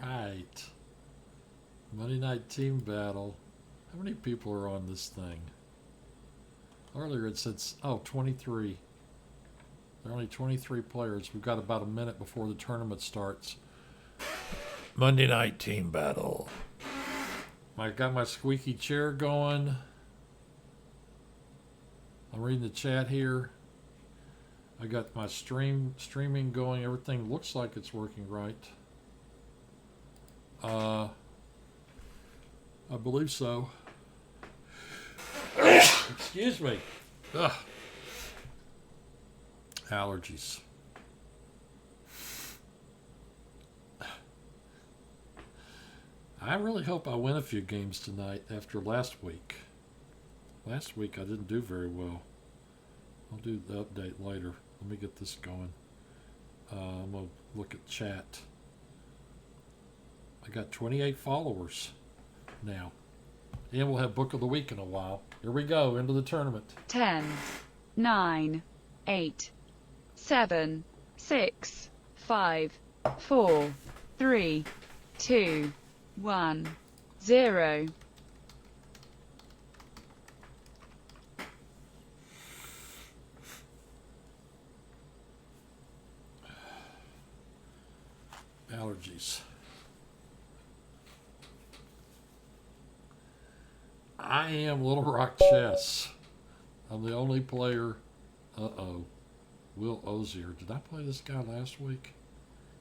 right. Monday Night Team Battle. How many people are on this thing? Earlier it said, 23. There are only 23 players. We've got about a minute before the tournament starts. Monday Night Team Battle. I got my squeaky chair going. I'm reading the chat here. I got my streaming going. Everything looks like it's working right. I believe so. Excuse me. Ugh. Allergies. I really hope I win a few games tonight after last week. Last week I didn't do very well. I'll do the update later. Let me get this going. I'm going to look at chat. I got 28 followers now. And we'll have Book of the Week in a while. Here we go, into the tournament. 10, 9, 8, 7, 6, 5, 4, 3, 2, 1, 0. Allergies. I am Little Rock Chess. I'm the only player. Will Ozier. Did I play this guy last week?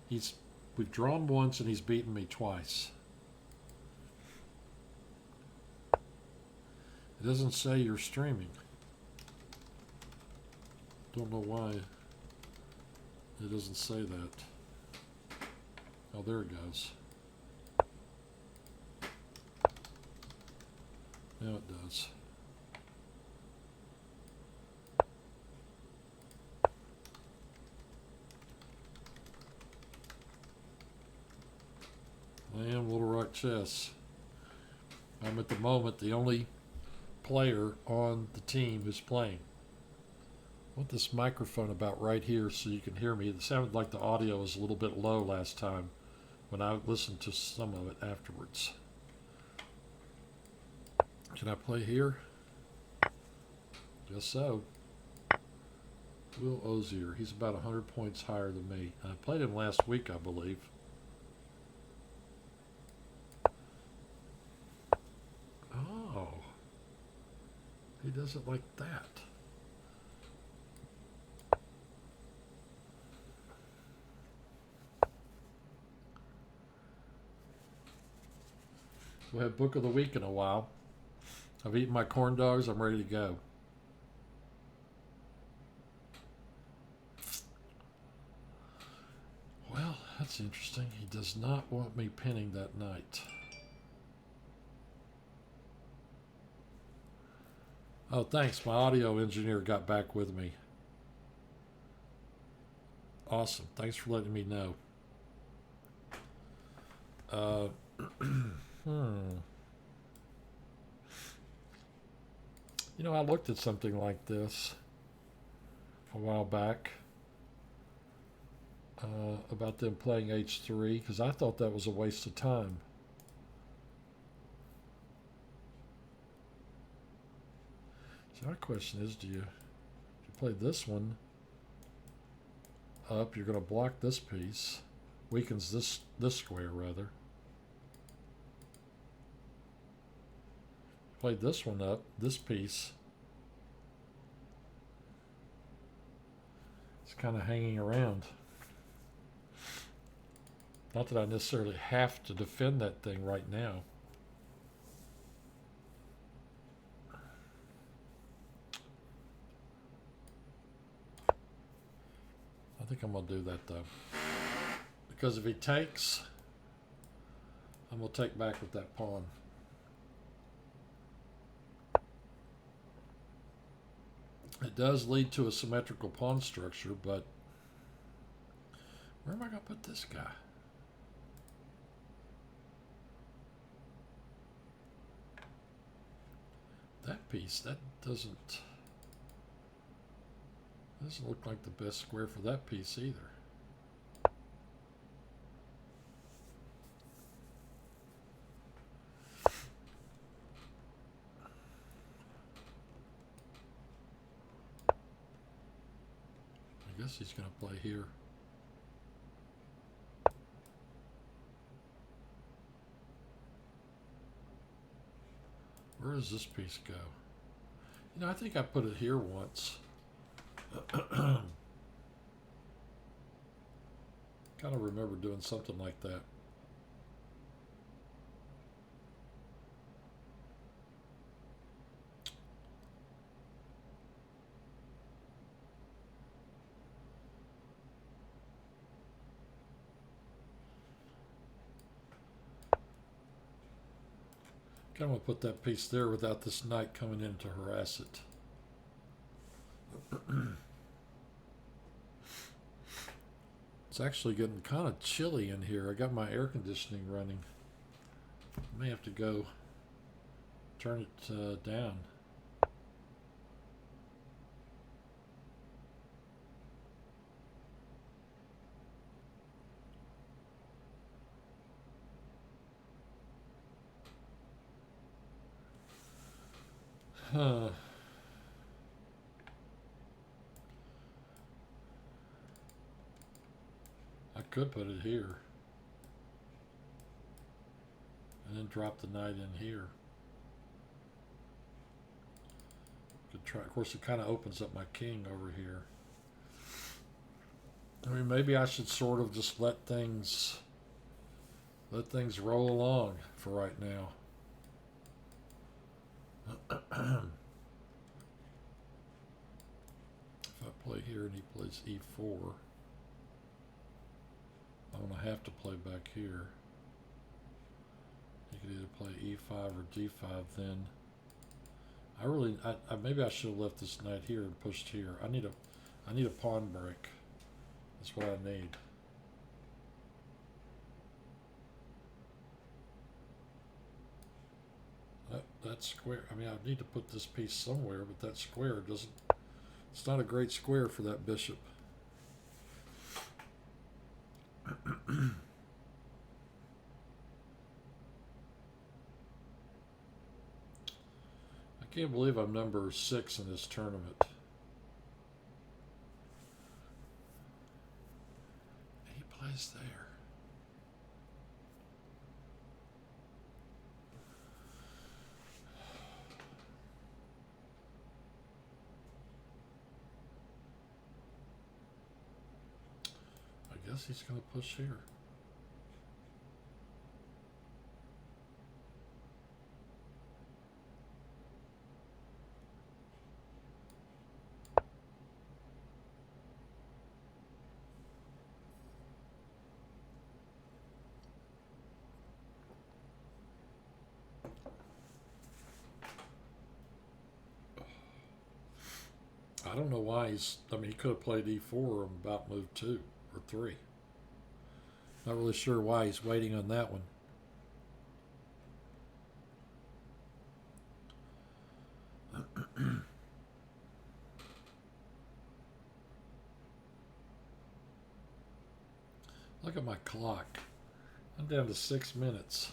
We've drawn once and he's beaten me twice. It doesn't say you're streaming. Don't know why it doesn't say that. Oh, there it goes. Now it does. I am Little Rock Chess. I'm at the moment the only player on the team who's playing. I want this microphone about right here so you can hear me. It sounded like the audio was a little bit low last time when I listened to some of it afterwards. Can I play here? Guess so. Will Ozier. He's about 100 points higher than me. I played him last week, I believe. Oh. He does it like that. We'll have Book of the Week in a while. I've eaten my corn dogs. I'm ready to go. Well, that's interesting. He does not want me pinning that knight. Oh, thanks. My audio engineer got back with me. Awesome. Thanks for letting me know. You know, I looked at something like this a while back about them playing H3 because I thought that was a waste of time. So my question is, if you play this one up, you're going to block this piece, weakens this square rather. Play this one up, this piece. It's kind of hanging around. Not that I necessarily have to defend that thing right now. I think I'm going to do that though. Because if he takes, I'm going to take back with that pawn. It does lead to a symmetrical pawn structure, but where am I going to put this guy? That piece, that doesn't look like the best square for that piece either. I guess he's going to play here. Where does this piece go? You know, I think I put it here once. Kind of remember doing something like that. Kind of want to put that piece there without this knight coming in to harass it. It's actually getting kind of chilly in here. I got my air conditioning running. I may have to go turn it down. Huh. I could put it here. And then drop the knight in here. Could try. Of course, it kind of opens up my king over here. I mean, maybe I should sort of just let things roll along for right now. If I play here and he plays e4, I'm going to have to play back here. He could either play e5 or d5 then. Maybe I should have left this knight here and pushed here. I need a pawn break. That's what I need. That square, I mean, I need to put this piece somewhere, but that square doesn't, it's not a great square for that bishop. I can't believe I'm number 6 in this tournament. He plays there. I guess he's going to push here. I don't know why I mean, he could have played e4 and about move 2 or 3. Not really sure why he's waiting on that one. Look at my clock. I'm down to 6 minutes.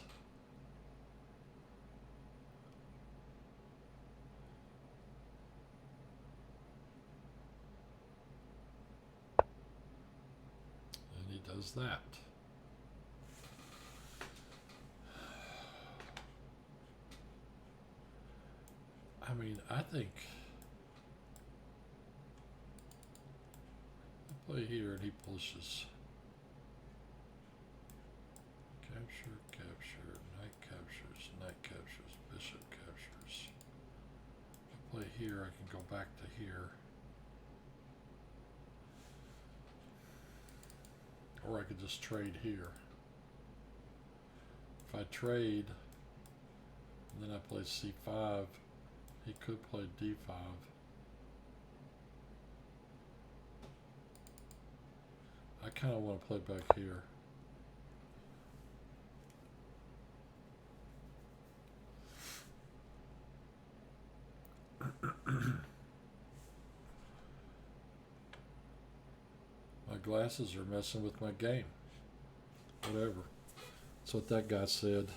And he does that. I mean, I think I play here and he pushes. Capture, capture, knight captures, bishop captures. If I play here, I can go back to here. Or I could just trade here. If I trade, and then I play c5, he could play d5. I kind of want to play back here. My glasses are messing with my game. Whatever. That's what that guy said.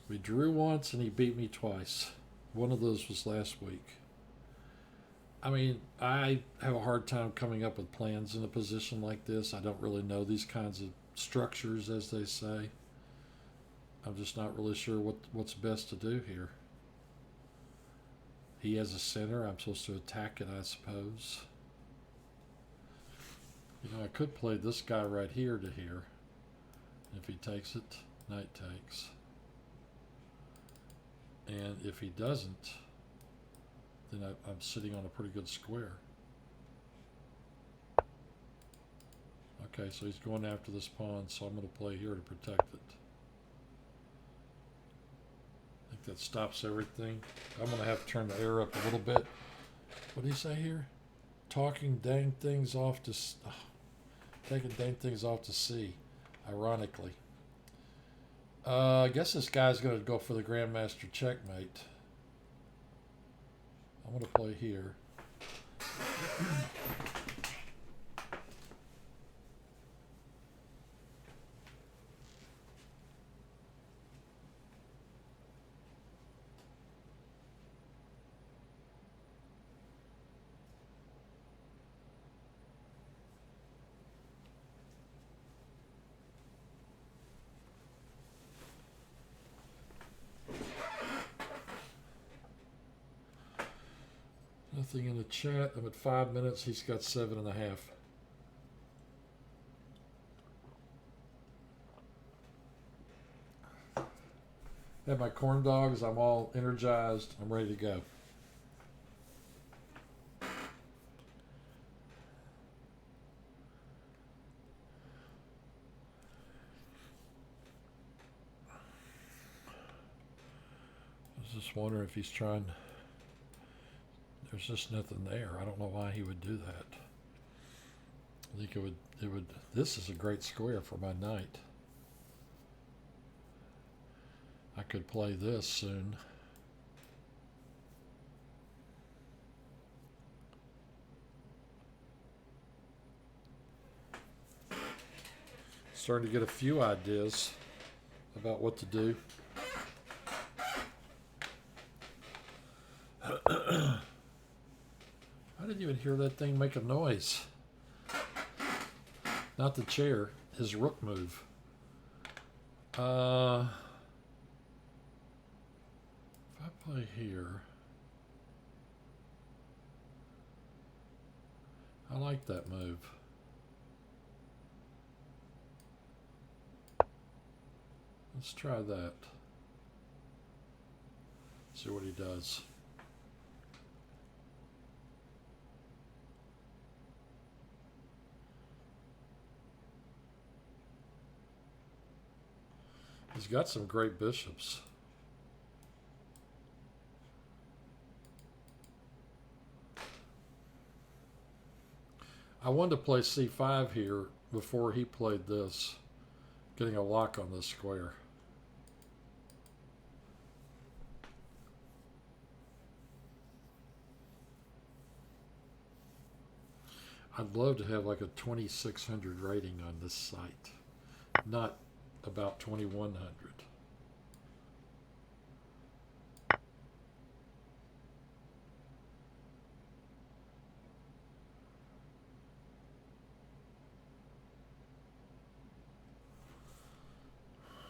We drew once and he beat me twice. One of those was last week. I mean, I have a hard time coming up with plans in a position like this. I don't really know these kinds of structures, as they say. I'm just not really sure what's best to do here. He has a center. I'm supposed to attack it, I suppose. You know, I could play this guy right here to here. If he takes it, knight takes. And if he doesn't, then I'm sitting on a pretty good square. Okay, so he's going after this pawn, so I'm going to play here to protect it. I think that stops everything. I'm going to have to turn the air up a little bit. What do you say here? Talking dang things off to... taking dang things off to sea, ironically. I guess this guy's going to go for the Grandmaster checkmate. I'm going to play here. Nothing in the chat. I'm at 5 minutes. He's got 7.5. Have my corn dogs. I'm all energized. I'm ready to go. I was just wondering if he's trying. There's just nothing there. I don't know why he would do that. I think it would, this is a great square for my knight. I could play this soon. Starting to get a few ideas about what to do. I didn't even hear that thing make a noise. Not the chair, his rook move. If I play here, I like that move. Let's try that. See what he does. He's got some great bishops. I wanted to play c5 here before he played this, getting a lock on this square. I'd love to have like a 2600 rating on this site, not about 2100.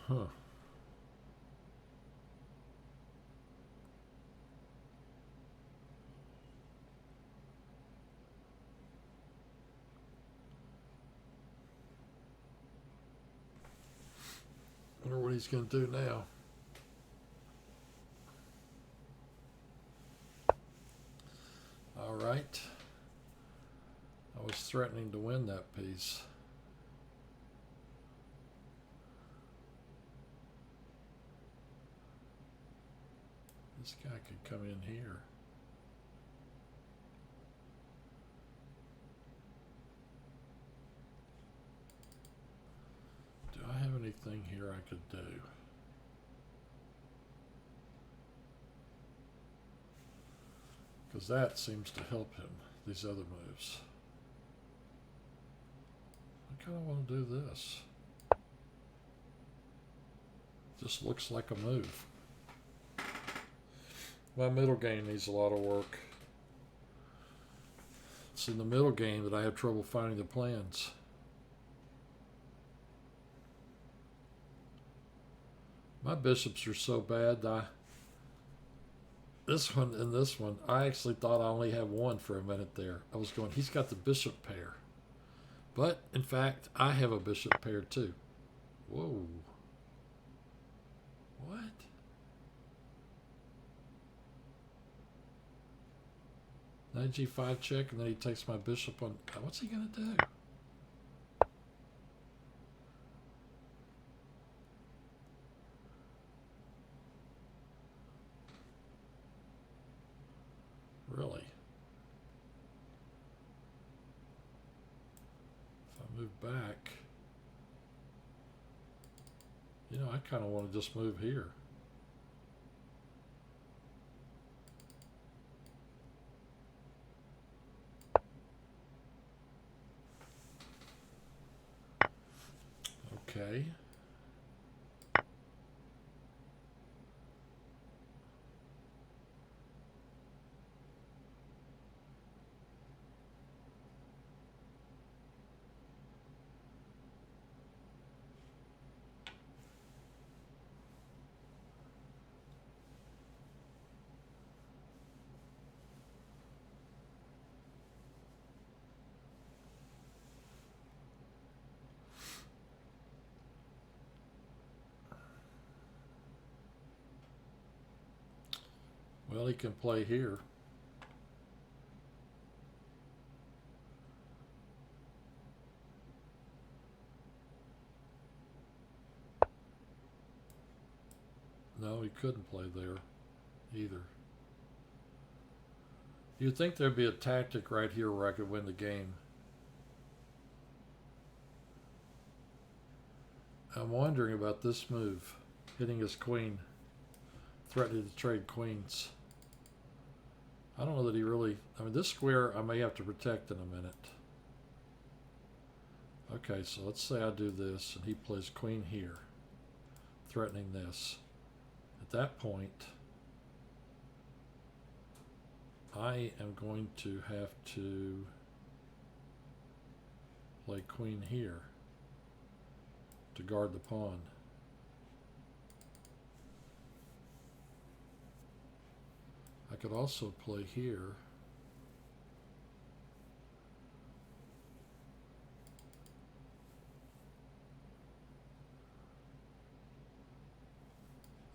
Huh. Wonder what he's going to do now. All right. I was threatening to win that piece. This guy could come in here. Do I have anything here I could do? Because that seems to help him, these other moves. I kind of want to do this. Just looks like a move. My middle game needs a lot of work. It's in the middle game that I have trouble finding the plans. My bishops are so bad. This one and this one, I actually thought I only had one for a minute there. I was going, he's got the bishop pair. But, in fact, I have a bishop pair too. Whoa. What? Knight g5 check, and then he takes my bishop on... What's he going to do? Really? If I move back... You know, I kind of want to just move here. Okay. Well, he can play here. No, he couldn't play there either. You'd think there'd be a tactic right here where I could win the game. I'm wondering about this move, hitting his queen, threatening to trade queens. I don't know that he really... I mean, this square I may have to protect in a minute. Okay, so let's say I do this, and he plays queen here, threatening this. At that point, I am going to have to play queen here to guard the pawn. I could also play here.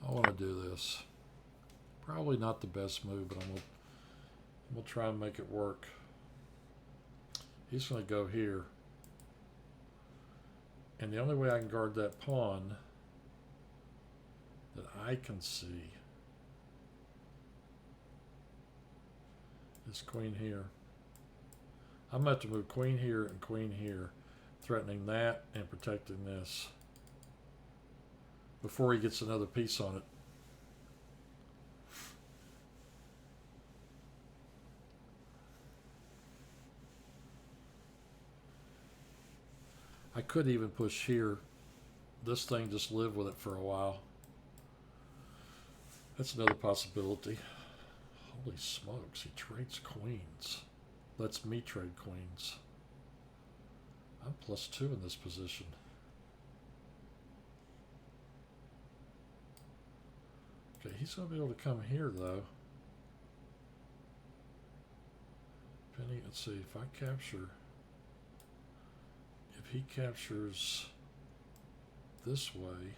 I want to do this. Probably not the best move, but I'm gonna try and make it work. He's going to go here. And the only way I can guard that pawn that I can see is queen here. I'm about to move queen here and queen here, threatening that and protecting this before he gets another piece on it. I could even push here. This thing, just live with it for a while. That's another possibility. Holy smokes, he trades queens. Lets me trade queens. I'm +2 in this position. Okay, he's going to be able to come here, though. Depending, let's see, if I capture... If he captures this way,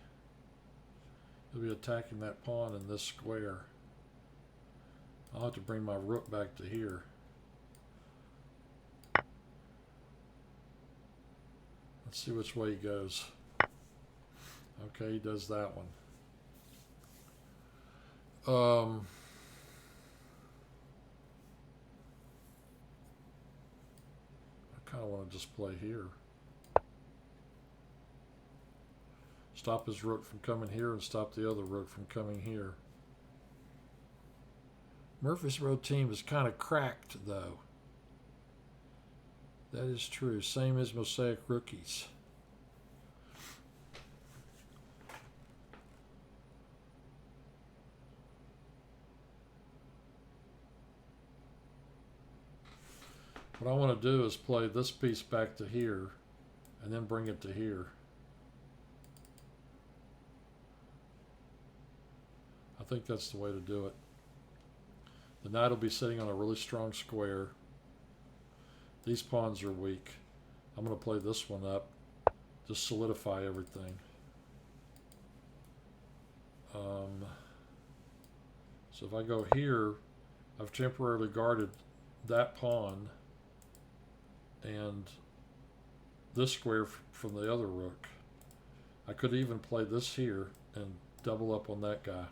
he'll be attacking that pawn in this square. I'll have to bring my rook back to here. Let's see which way he goes. Okay, he does that one. I kind of want to just play here. Stop his rook from coming here and stop the other rook from coming here. Murphy's Road team is kind of cracked, though. That is true. Same as Mosaic Rookies. What I want to do is play this piece back to here and then bring it to here. I think that's the way to do it. The knight will be sitting on a really strong square. These pawns are weak. I'm going to play this one up. Just solidify everything. So if I go here, I've temporarily guarded that pawn and this square from the other rook. I could even play this here and double up on that guy.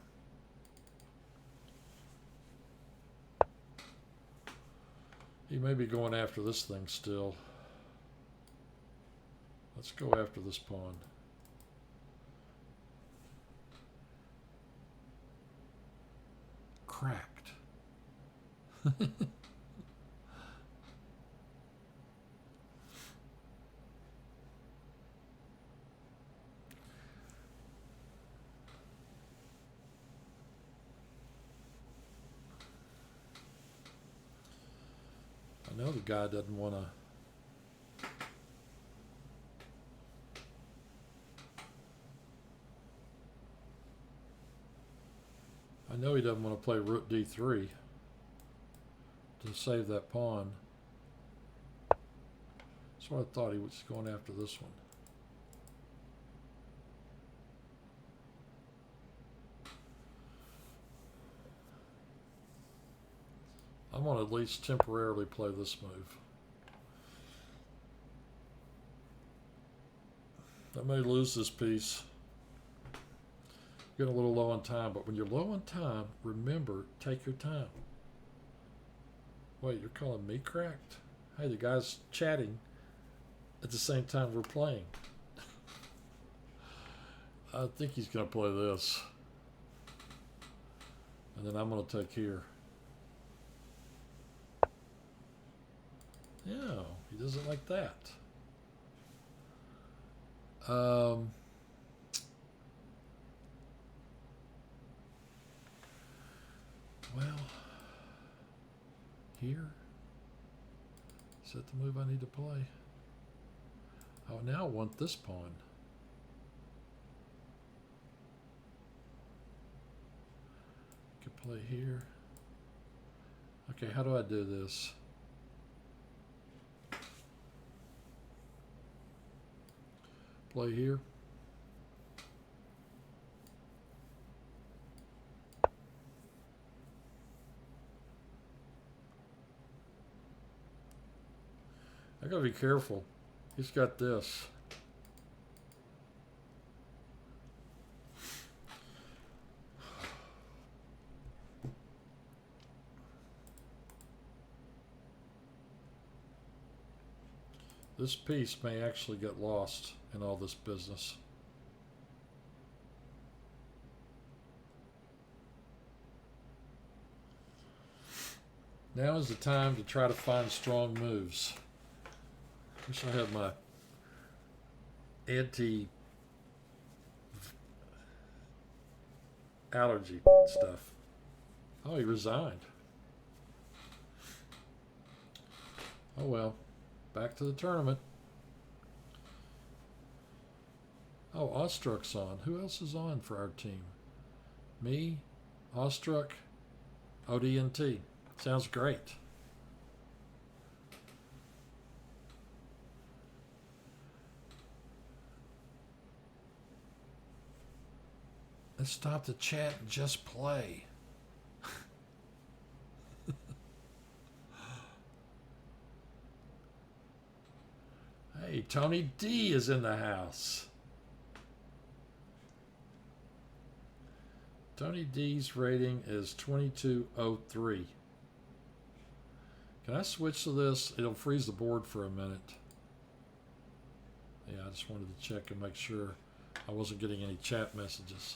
He may be going after this thing still. Let's go after this pawn. Cracked. I know the guy doesn't want to. I know he doesn't want to play rook d3 to save that pawn. That's what I thought. He was going after this one. I'm going to at least temporarily play this move. I may lose this piece. Getting a little low on time, but when you're low on time, remember, take your time. Wait, you're calling me cracked? Hey, the guy's chatting at the same time we're playing. I think he's going to play this. And then I'm going to take here. Yeah, he doesn't like that. Well, here. Is that the move I need to play? I now want this pawn. Could play here. Okay, how do I do this? Play here. I gotta be careful. He's got this. This piece may actually get lost in all this business. Now is the time to try to find strong moves. Wish I had my anti-allergy stuff. Oh, he resigned. Oh well. Back to the tournament. Oh, Ostruck's on. Who else is on for our team? Me, Ostruck, ODNT. Sounds great. Let's stop the chat and just play. Hey, Tony D is in the house. Tony D's rating is 2203. Can I switch to this? It'll freeze the board for a minute. Yeah, I just wanted to check and make sure I wasn't getting any chat messages.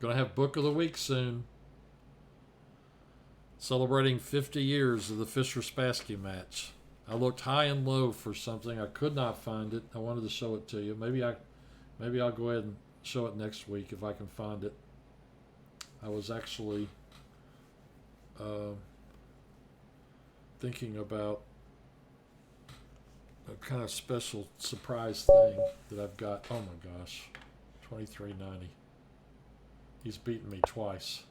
Gonna have book of the week soon. Celebrating 50 years of the Fischer-Spassky match. I looked high and low for something. I could not find it. I wanted to show it to you. Maybe I'll go ahead and show it next week if I can find it. I was actually thinking about a kind of special surprise thing that I've got. Oh my gosh, 2390. He's beaten me twice.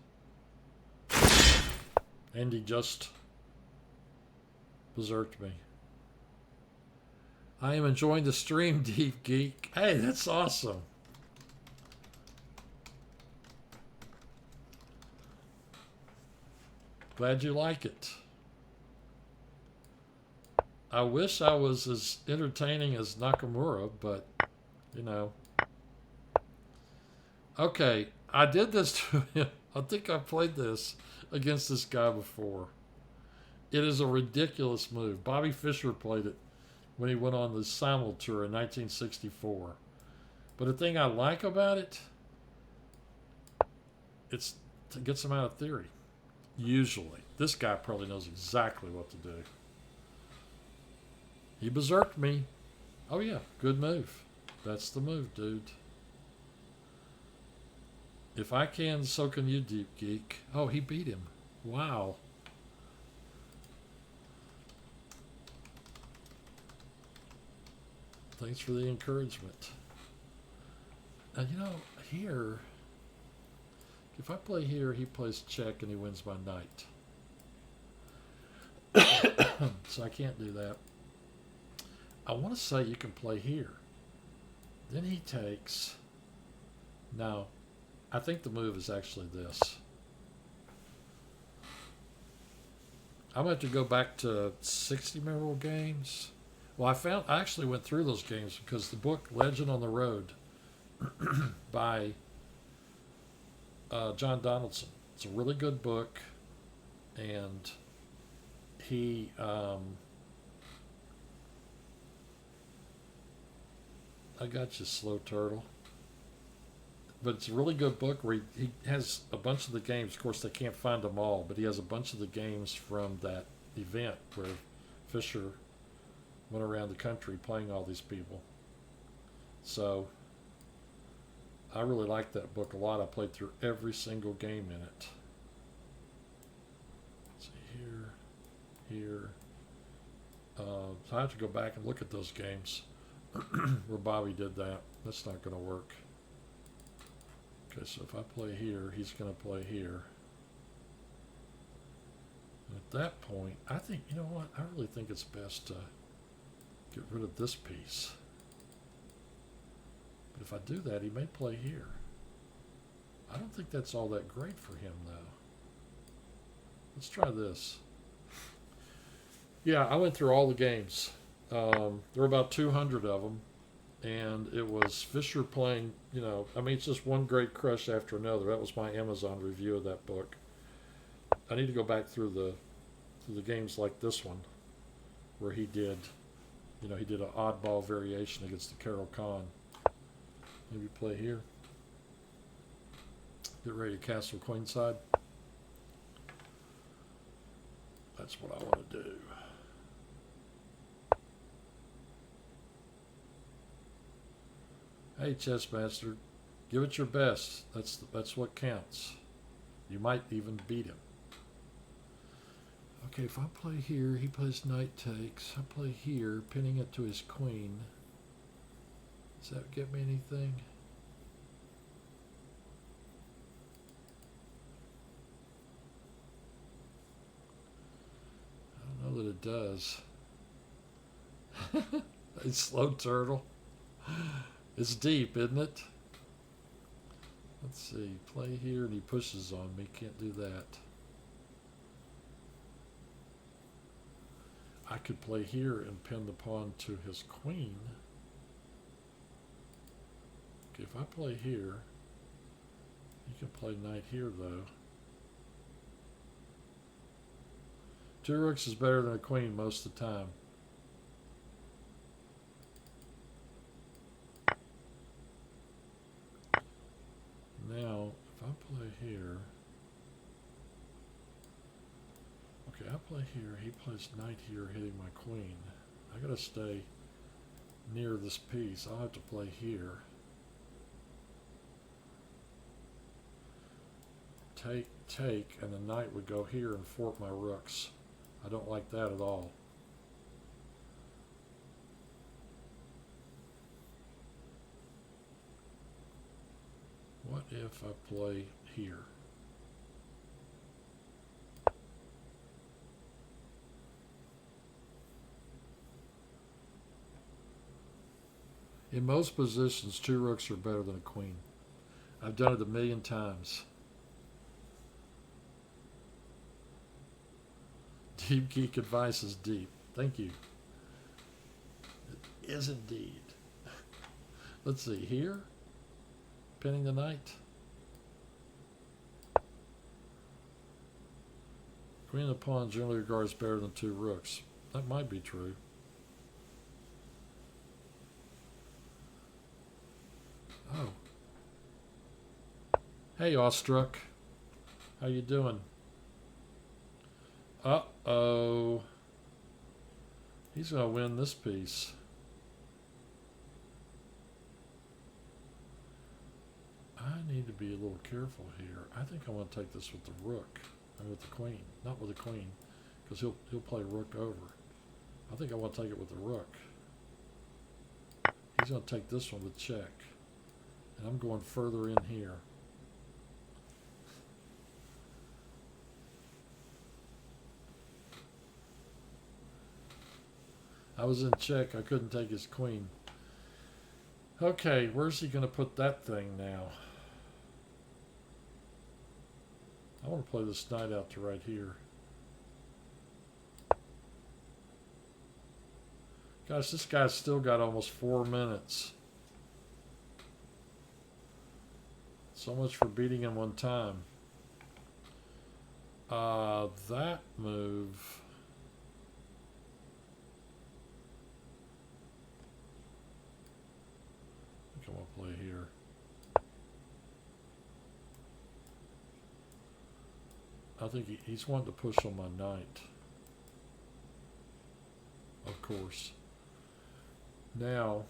And he just berserked me. I am enjoying the stream, Deep Geek. Hey, that's awesome. Glad you like it. I wish I was as entertaining as Nakamura, but, you know. Okay, I did this to him. I think I played this against this guy before. It is a ridiculous move. Bobby Fischer played it when he went on the Simul Tour in 1964. But the thing I like about it, it gets him out of theory. Usually. This guy probably knows exactly what to do. He berserked me. Oh yeah, good move. That's the move, dude. If I can, so can you, Deep Geek. Oh, he beat him. Wow. Thanks for the encouragement. And you know, here, if I play here, he plays check and he wins my knight. So I can't do that. I want to say you can play here. Then he takes. Now, I think the move is actually this. I'm going to have to go back to 60 Memorable Games. Well, I actually went through those games because the book Legend on the Road by John Donaldson. It's a really good book, and he I got you, Slow Turtle. But it's a really good book where he has a bunch of the games. Of course, they can't find them all, but he has a bunch of the games from that event where Fischer went around the country playing all these people. So I really like that book a lot. I played through every single game in it. Let's see here. So I have to go back and look at those games where Bobby did that. That's not going to work. Okay, so if I play here, he's going to play here. And at that point, I think, you know what? I really think it's best to get rid of this piece. But if I do that, he may play here. I don't think that's all that great for him, though. Let's try this. Yeah, I went through all the games. There were about 200 of them. And it was Fischer playing, you know, I mean, it's just one great crush after another. That was my Amazon review of that book. I need to go back through the games like this one, where he did, you know, he did an oddball variation against the Carol Khan. Maybe play here. Get ready to castle queenside. That's what I want to do. Hey, Chessmaster, give it your best. That's what counts. You might even beat him. Okay, if I play here, he plays knight takes. I play here, pinning it to his queen. Does that get me anything? I don't know that it does. It's Slow Turtle. It's deep, isn't it? Let's see. Play here and he pushes on me. Can't do that. I could play here and pin the pawn to his queen. Okay, if I play here, you can play knight here, though. Two rooks is better than a queen most of the time. Now, if I play here, okay, I play here, he plays knight here, hitting my queen. I gotta stay near this piece. I'll have to play here. Take, and the knight would go here and fort my rooks. I don't like that at all. What if I play here? In most positions, 2 rooks are better than a queen. I've done it a million times. Deep geek advice is deep. Thank you. It is indeed. Let's see, here? Pinning the knight. Queen and pawn generally regards better than 2 rooks. That might be true. Oh. Hey, Awestruck. How you doing? Uh-oh. He's going to win this piece. I need to be a little careful here. I think I want to take this with the rook. And with the queen. Not with the queen. Because he'll play rook over. I think I want to take it with the rook. He's going to take this one with check. And I'm going further in here. I was in check. I couldn't take his queen. Okay, where's he going to put that thing now? I want to play this knight out to right here. Gosh, this guy's still got almost 4 minutes. So much for beating him one time. That move... I think I'm going to play here. I think he's wanting to push on my knight. Of course. Now...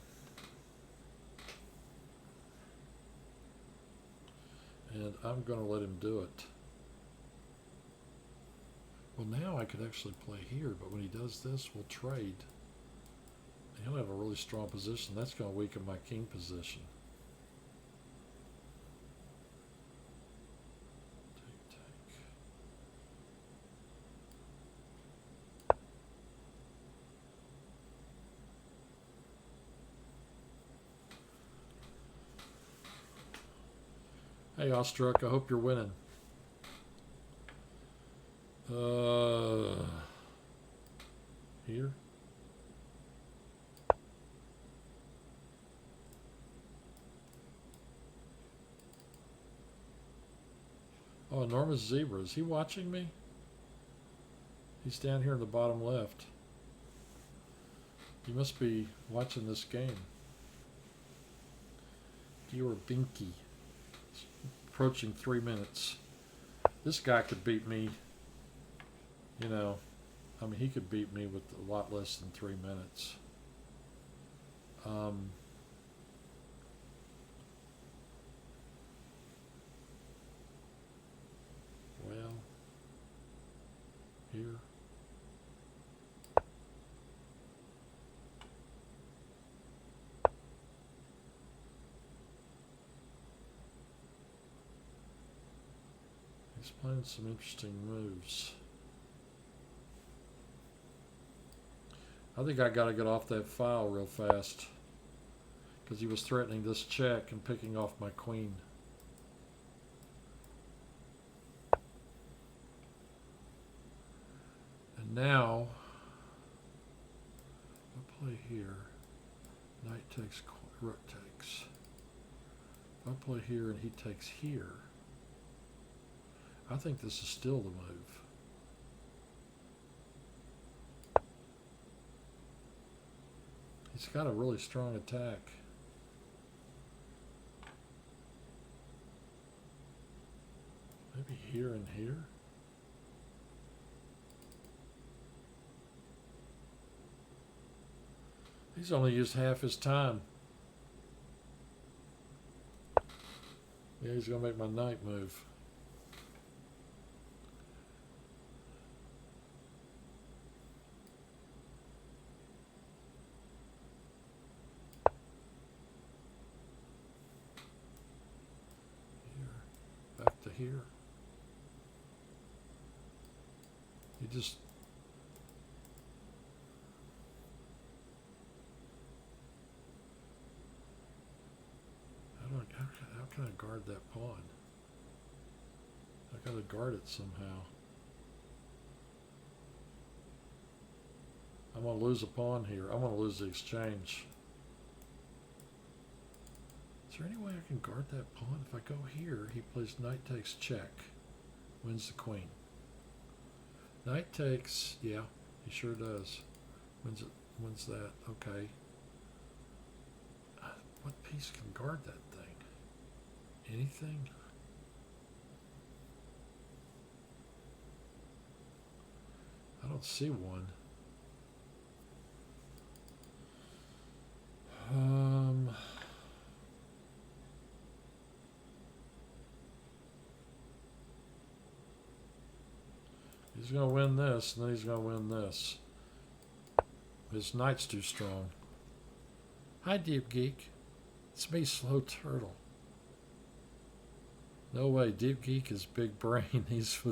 and I'm going to let him do it. Well, now I could actually play here, but when he does this, we'll trade. And he'll have a really strong position. That's going to weaken my king position. Take, take. Hey, Awestruck, I hope you're winning. Here? Oh, enormous zebra. Is he watching me? He's down here in the bottom left. He must be watching this game. You're Binky. Approaching 3 minutes. This guy could beat me, you know, I mean, he could beat me with a lot less than 3 minutes. Well, here. He's playing some interesting moves. I think I got to get off that file real fast because he was threatening this check and picking off my queen. And now, I play here. Knight takes, rook takes. If I play here and he takes here, I think this is still the move. He's got a really strong attack. Maybe here and here? He's only used half his time. Yeah, he's going to make my knight move. here? You just... How can I guard that pawn? I gotta guard it somehow. I'm gonna lose a pawn here. I'm gonna lose the exchange. Is there any way I can guard that pawn? If I go here, he plays knight takes check. Wins the queen. Knight takes, yeah, he sure does. Wins that, okay. What piece can guard that thing? Anything? I don't see one. He's going to win this, and then he's going to win this. His knight's too strong. Hi, Deep Geek. It's me, Slow Turtle. No way, Deep Geek is big brain. He's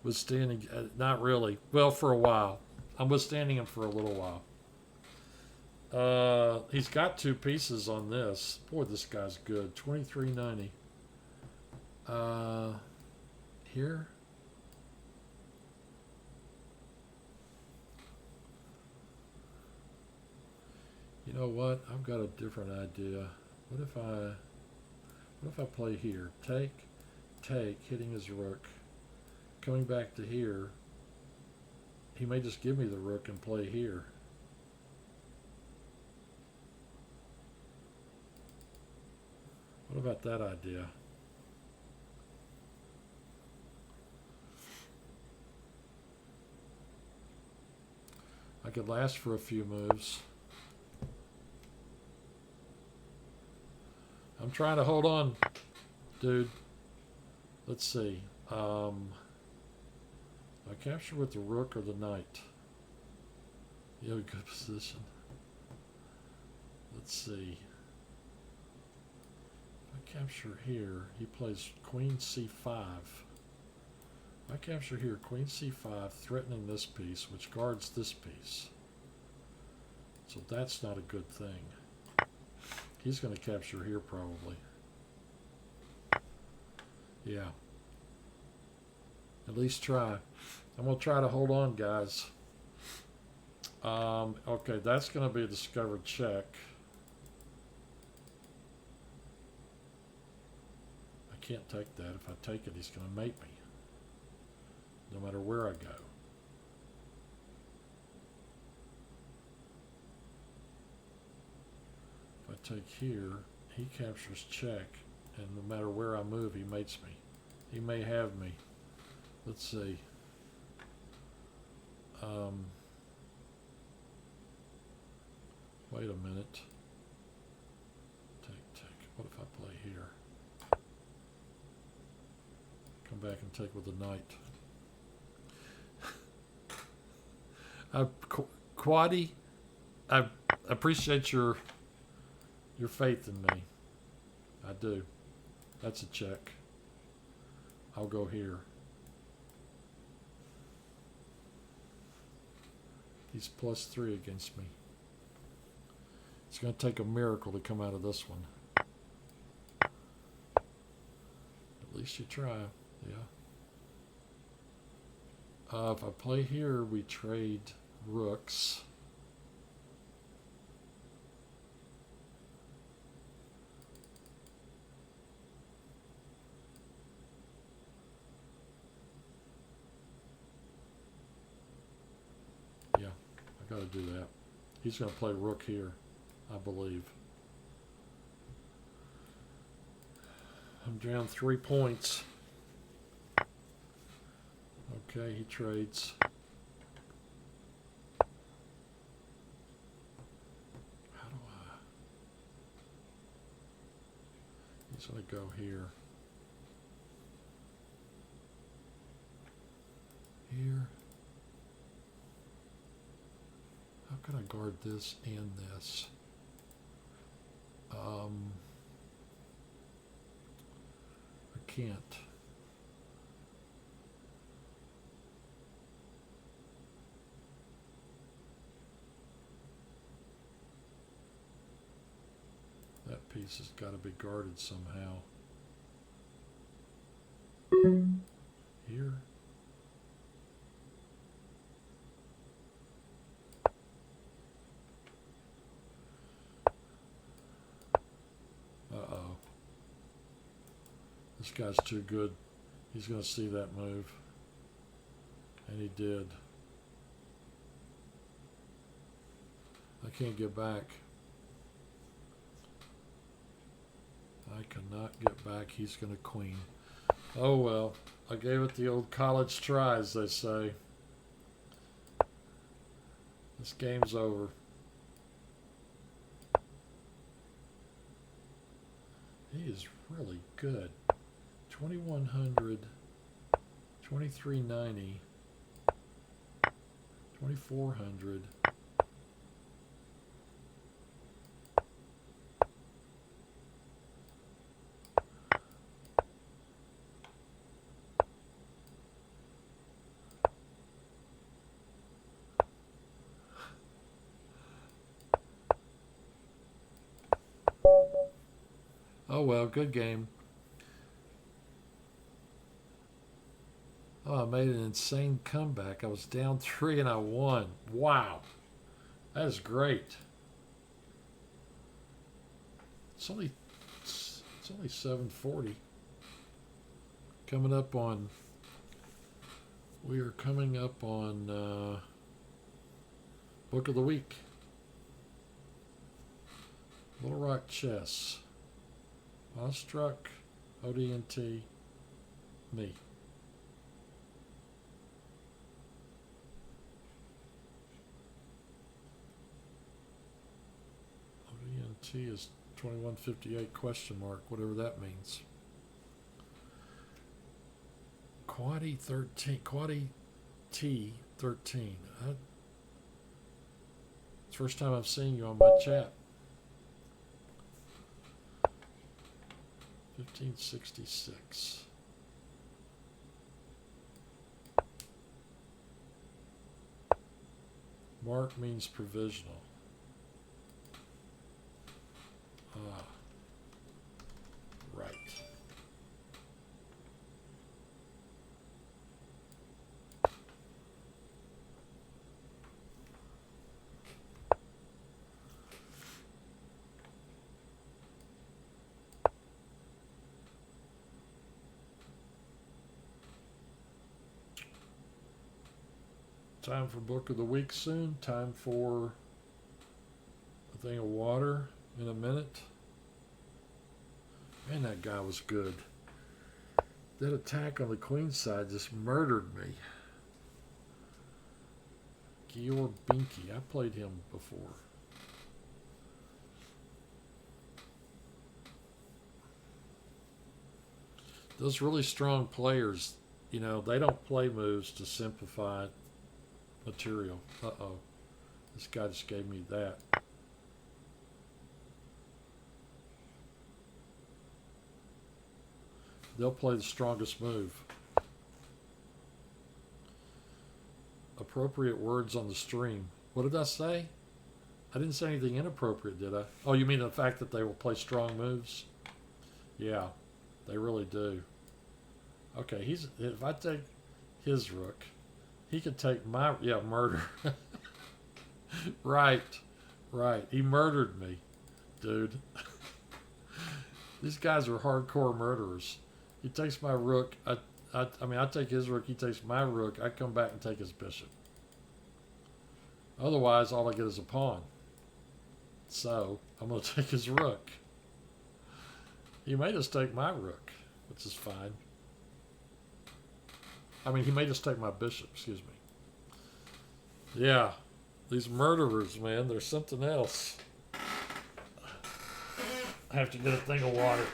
withstanding, not really. Well, for a while. I'm withstanding him for a little while. He's got two pieces on this. Boy, this guy's good. 23.90. Here. You know what? I've got a different idea. What if I play here? Take, hitting his rook. Coming back to here. He may just give me the rook and play here. What about that idea? I could last for a few moves. I'm trying to hold on, dude. Let's see. I capture with the rook or the knight. You have a good position. Let's see. If I capture here, he plays queen c5. If I capture here, queen c5, threatening this piece, which guards this piece. So that's not a good thing. He's going to capture here probably. Yeah. At least try. I'm going to try to hold on, guys. Okay, that's going to be a discovered check. I can't take that. If I take it, he's going to mate me. No matter where I go. If I take here, he captures check, and no matter where I move, he mates me. He may have me. Let's see. Wait a minute. Take. What if I play here? Come back and take with the knight. Quaddy, I appreciate your faith in me. I do. That's a check. I'll go here. He's +3 against me. It's going to take a miracle to come out of this one. At least you try. Yeah. If I play here, we trade rooks. Yeah, I got to do that. He's going to play rook here, I believe. I'm down 3 points. Okay, he trades. How do I? He's going to go here. Here. How can I guard this and this? I can't. piece has got to be guarded somehow. Here. Uh-oh. This guy's too good. He's going to see that move. And he did. I can't get back. I cannot get back. He's going to queen. Oh well. I gave it the old college try, as they say. This game's over. He is really good. 2100, 2390, 2400. Oh well, good game. Oh, I made an insane comeback. I was down 3 and I won. Wow. That is great. It's only 7:40. Coming up on we are coming up on Book of the Week. Little Rock Chess. Ostruck, ODNT, me. ODNT is 2158 question mark, whatever that means. Quaddy 13, Quaddy T 13. It's the first time I've seen you on my chat. 1566. Mark means provisional. Ah, right. Time for Book of the Week soon. Time for a thing of water in a minute. Man, that guy was good. That attack on the queen side just murdered me. Georg Binky. I played him before. Those really strong players, you know, they don't play moves to simplify material. Uh-oh. This guy just gave me that. They'll play the strongest move. Appropriate words on the stream. What did I say? I didn't say anything inappropriate, did I? Oh, you mean the fact that they will play strong moves? Yeah, they really do. Okay, if I take his rook, he could take my, murder. Right. He murdered me, dude. These guys are hardcore murderers. He takes my rook. I take his rook. He takes my rook. I come back and take his bishop. Otherwise, all I get is a pawn. So, I'm going to take his rook. He may just take my rook, which is fine. I mean, he may just take my bishop, excuse me. Yeah, these murderers, man, they're something else. I have to get a thing of water.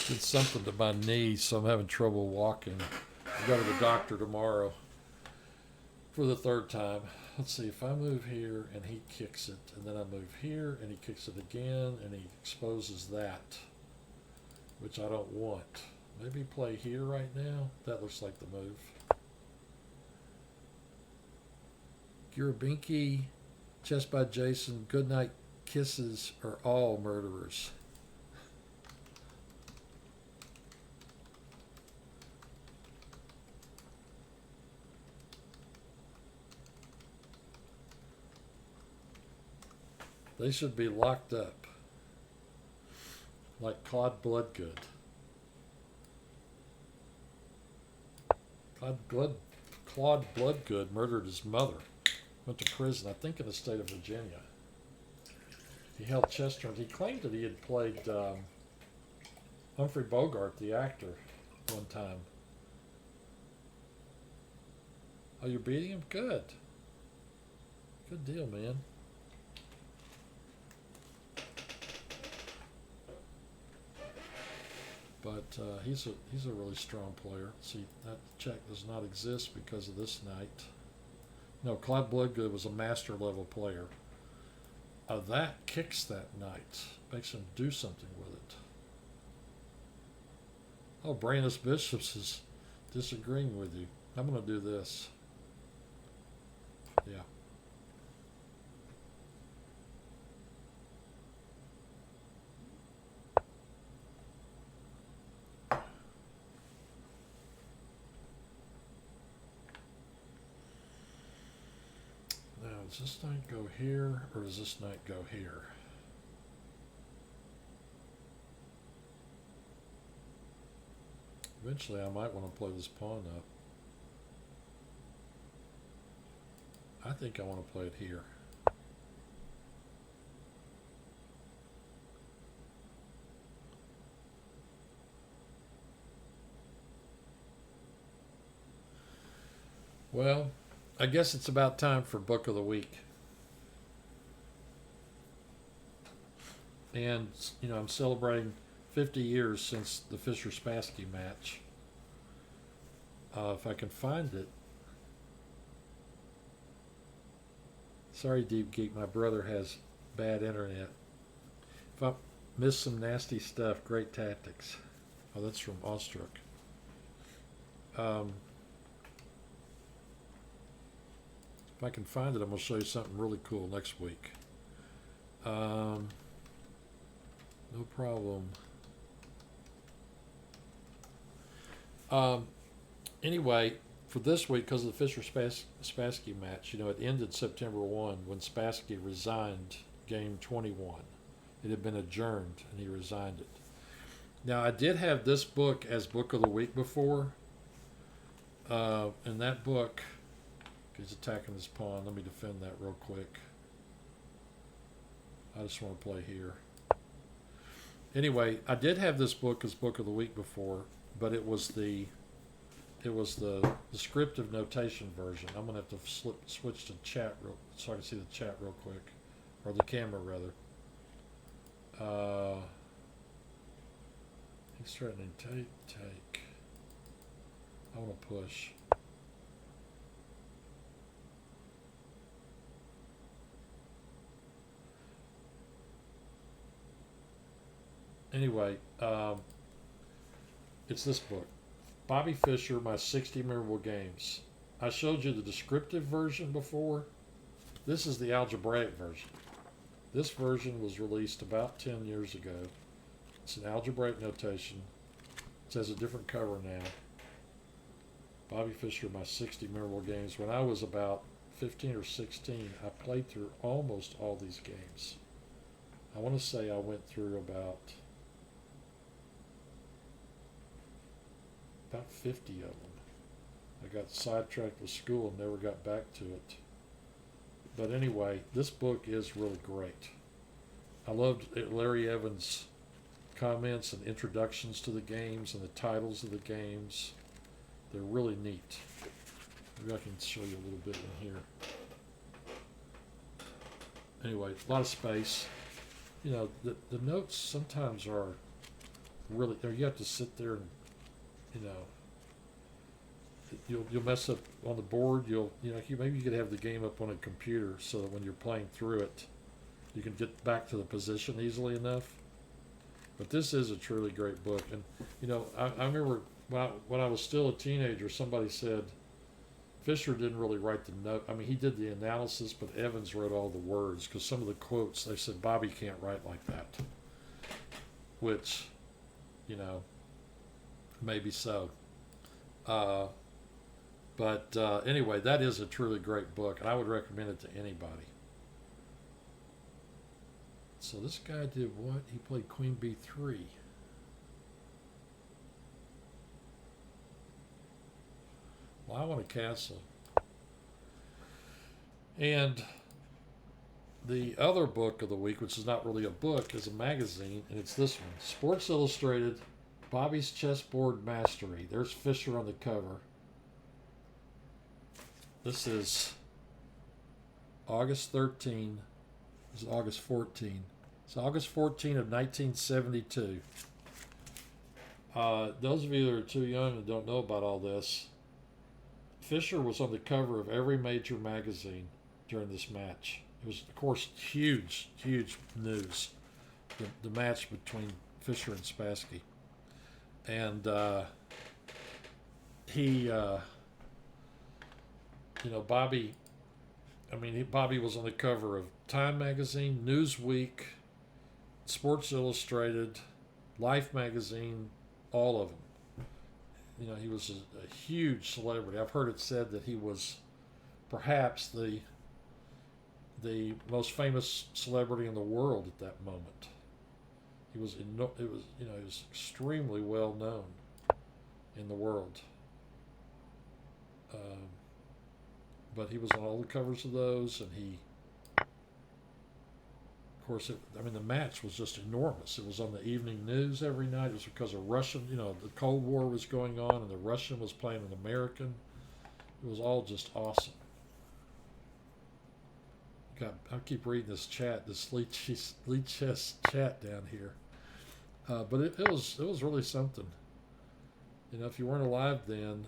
Did something to my knee, so I'm having trouble walking go to the doctor tomorrow for the third time. Let's see, if I move here and he kicks it, and then I move here and he kicks it again and he exposes that, which I don't want. Maybe play here right now. That looks like the move. Gurabinki, Chess by Jason, Goodnight Kisses are all murderers. They should be locked up. Like Claude Bloodgood. Claude Bloodgood murdered his mother. Went to prison, I think in the state of Virginia. He held chess tournaments. He claimed that he had played Humphrey Bogart, the actor, one time. Oh, you're beating him? Good. Good deal, man. But he's a really strong player. See, that check does not exist because of this knight. No, Claude Bloodgood was a master level player. That kicks that knight, makes him do something with it. Oh, Brandis Bishops is disagreeing with you. I'm going to do this. Yeah. Now, does this knight go here, or does this knight go here? Eventually, I might want to play this pawn up. I think I want to play it here. Well, I guess it's about time for Book of the Week. And, you know, I'm celebrating 50 years since the Fischer-Spassky match. If I can find it. Sorry, Deep Geek, my brother has bad internet. If I missed some nasty stuff, great tactics. Oh, that's from Ostruck. If I can find it, I'm going to show you something really cool next week. No problem. Anyway, for this week, because of the Fischer-Spassky match, you know, it ended September 1 when Spassky resigned game 21. It had been adjourned, and he resigned it. Now, I did have this book as Book of the Week before. And that book... He's attacking this pawn. Let me defend that real quick. I just want to play here. Anyway, I did have this book as Book of the Week before, but it was the descriptive notation version. I'm gonna have to switch to chat so I can see the chat real quick, or the camera rather. He's threatening take. I want to push. Anyway, it's this book. Bobby Fischer, My 60 Memorable Games. I showed you the descriptive version before. This is the algebraic version. This version was released about 10 years ago. It's an algebraic notation. It has a different cover now. Bobby Fischer, My 60 Memorable Games. When I was about 15 or 16, I played through almost all these games. I want to say I went through about 50 of them. I got sidetracked with school and never got back to it. But anyway, this book is really great. I loved Larry Evans' comments and introductions to the games and the titles of the games. They're really neat. Maybe I can show you a little bit in here. Anyway, a lot of space. You know, the notes sometimes are really, you have to sit there and, you know, you'll mess up on the board. Maybe you could have the game up on a computer so that when you're playing through it, you can get back to the position easily enough. But this is a truly great book, and I remember when I was still a teenager, somebody said Fisher didn't really write the note. I mean, he did the analysis, but Evans wrote all the words because some of the quotes they said Bobby can't write like that, which, maybe so. But anyway, that is a truly great book, and I would recommend it to anybody. So this guy did what? He played Queen B3. Well, I want a castle. And the other book of the week, which is not really a book, is a magazine, and it's this one, Sports Illustrated, Bobby's Chessboard Mastery. There's Fischer on the cover. This is August 13. This is August 14. It's August 14 of 1972. Those of you that are too young and don't know about all this, Fischer was on the cover of every major magazine during this match. It was, of course, huge, huge news. The match between Fischer and Spassky. And Bobby, Bobby was on the cover of Time magazine, Newsweek, Sports Illustrated, Life magazine, all of them. He was a huge celebrity. I've heard it said that he was perhaps the most famous celebrity in the world at that moment. He was extremely well known in the world. But he was on all the covers of those, and of course, the match was just enormous. It was on the evening news every night. It was because of Russian, the Cold War was going on, and the Russian was playing an American. It was all just awesome. I keep reading this chat, this Lead Chess chat down here. But it was really something. If you weren't alive then,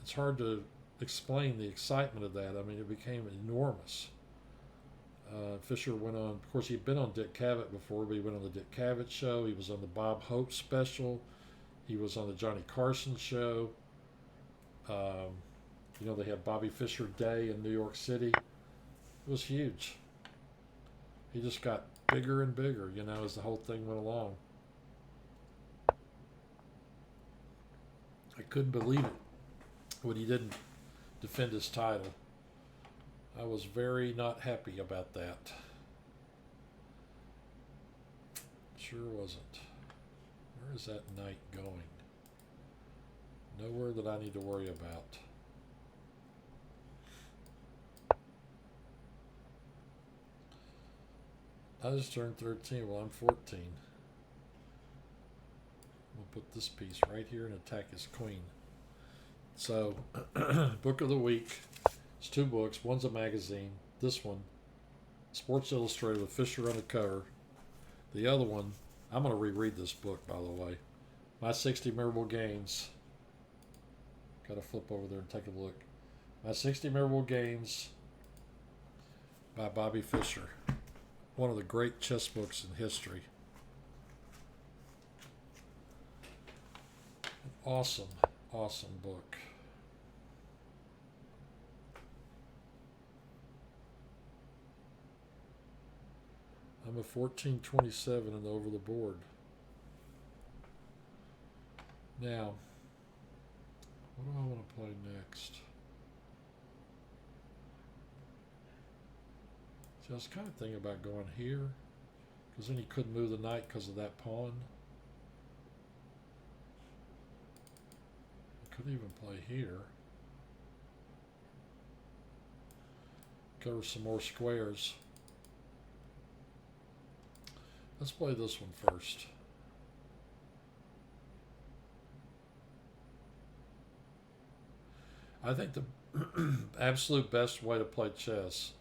it's hard to explain the excitement of that. It became enormous. Fischer went on, of course, he'd been on Dick Cavett before, but he went on the Dick Cavett show. He was on the Bob Hope special. He was on the Johnny Carson show. They had Bobby Fischer Day in New York City. It was huge. He just got bigger and bigger, as the whole thing went along. I couldn't believe it when he didn't defend his title. I was very not happy about that. Sure wasn't. Where is that knight going? Nowhere that I need to worry about. I just turned 13. Well, I'm 14. We'll put this piece right here and attack his queen. So, book of the week. It's two books. One's a magazine. This one, Sports Illustrated with Fischer on the cover. The other one, I'm going to reread this book, by the way. My 60 Memorable Games. Got to flip over there and take a look. My 60 Memorable Games by Bobby Fischer. One of the great chess books in history. Awesome, awesome book. I'm a 1427 and over the board. Now, what do I want to play next? See, I was kind of thinking about going here, because then he couldn't move the knight because of that pawn. I could even play here. Cover some more squares. Let's play this one first. I think the absolute best way to play chess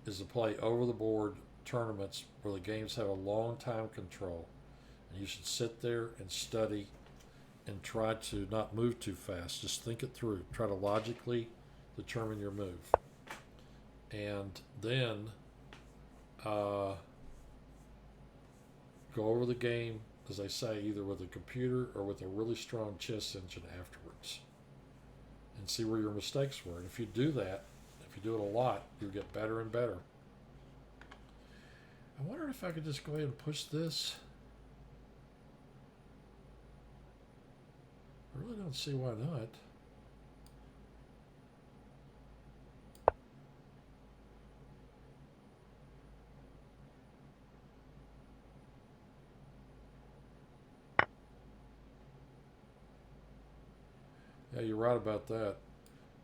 is to play over the board tournaments where the games have a long time control. And you should sit there and study and try to not move too fast. Just think it through. Try to logically determine your move. And then go over the game, as I say, either with a computer or with a really strong chess engine afterwards. And see where your mistakes were. And if you do that, if you do it a lot, you'll get better and better. I wonder if I could just go ahead and push this. I really don't see why not. Yeah, you're right about that.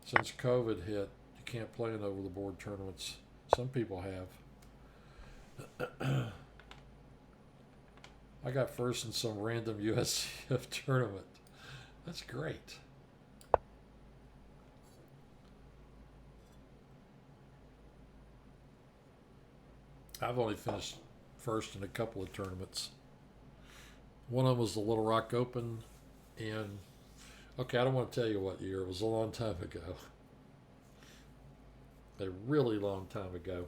Since COVID hit, you can't play in over-the-board tournaments. Some people have. I got first in some random USCF tournament. That's great. I've only finished first in a couple of tournaments. One of them was the Little Rock Open, and okay, I don't want to tell you what year. It was a long time ago. A really long time ago.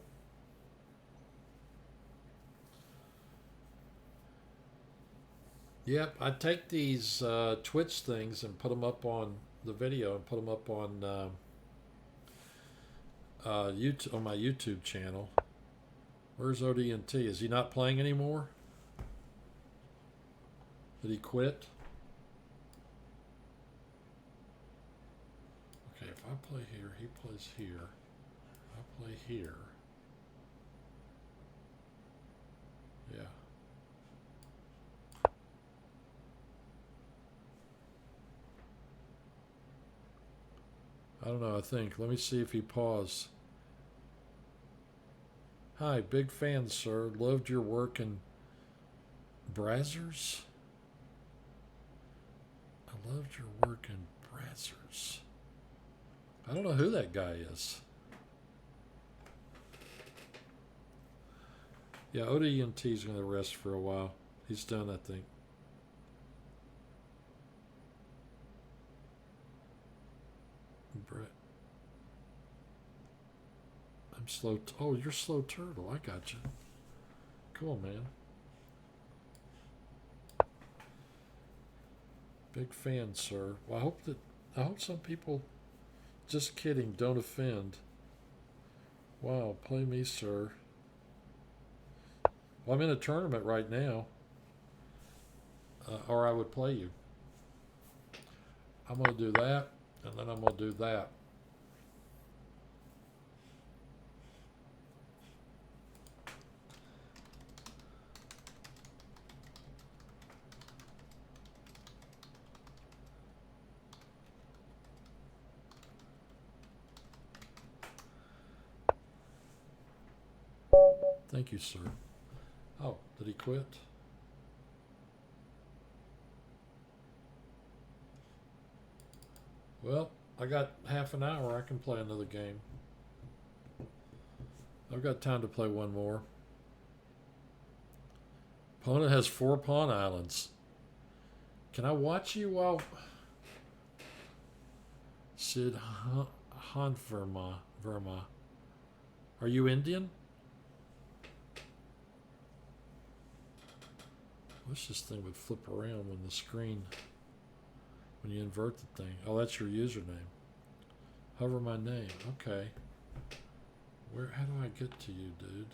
Yep, I take these Twitch things and put them up on the video and put them up on YouTube, on my YouTube channel. Where's ODNT? Is he not playing anymore? Did he quit? Okay, if I play here, he plays here. I play here. Yeah. I don't know, I think. Let me see if he paused. Hi, big fan, sir. Loved your work in Brazzers. I loved your work in Brazzers. I don't know who that guy is. Yeah, ODNT's going to rest for a while. He's done, I think. Brett. I'm slow. Oh, you're Slow Turtle. I got you. Cool, man. Big fan, sir. Well, I hope some people, just kidding, don't offend. Wow, play me, sir. Well, I'm in a tournament right now. Or I would play you. I'm going to do that, and then I'm going to do that. Thank you, sir. Oh, did he quit? Well, I got half an hour. I can play another game. I've got time to play one more. Opponent has 4 pawn islands. Can I watch you while... Sid Verma. Are you Indian? I wish this thing would flip around when the screen... When you invert the thing. Oh, that's your username. Hover my name. Okay. How do I get to you, dude?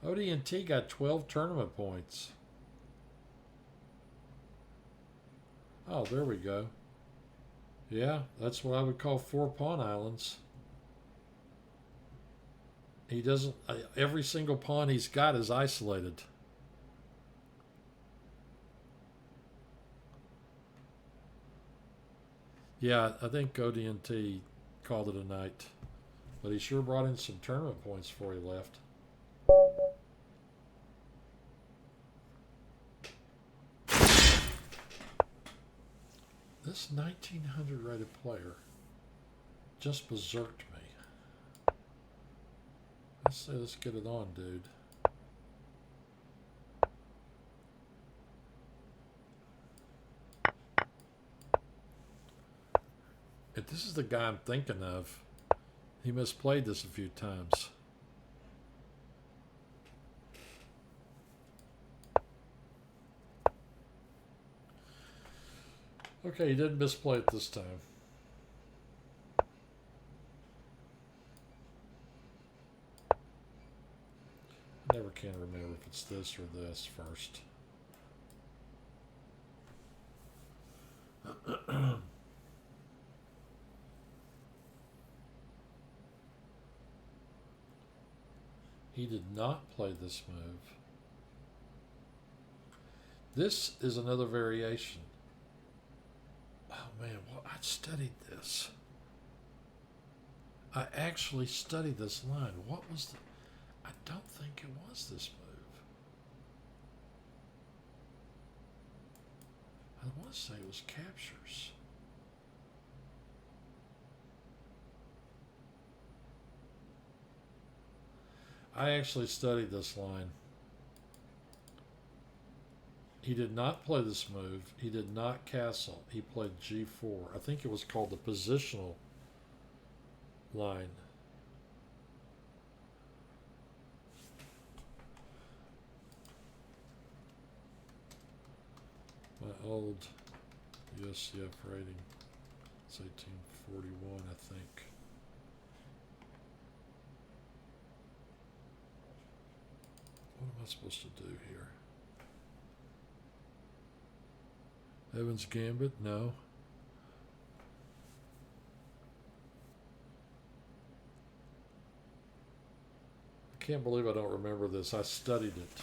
ODNT got 12 tournament points. Oh, there we go. Yeah, that's what I would call 4 pawn islands. He doesn't... every single pawn he's got is isolated. Yeah, I think ODNT called it a night. But he sure brought in some tournament points before he left. This 1900 rated player just berserked me. Let's get it on, dude. If this is the guy I'm thinking of, he misplayed this a few times. Okay, he didn't misplay it this time. I never can remember if it's this or this first. He did not play this move. This is another variation. Oh man, well, I studied this. I actually studied this line. What was the... I don't think it was this move. I want to say it was captures. I actually studied this line. He did not play this move. He did not castle. He played g4. I think it was called the positional line. My old USCF rating. It's 1841, I think. What am I supposed to do here? Evans Gambit? No. I can't believe I don't remember this. I studied it.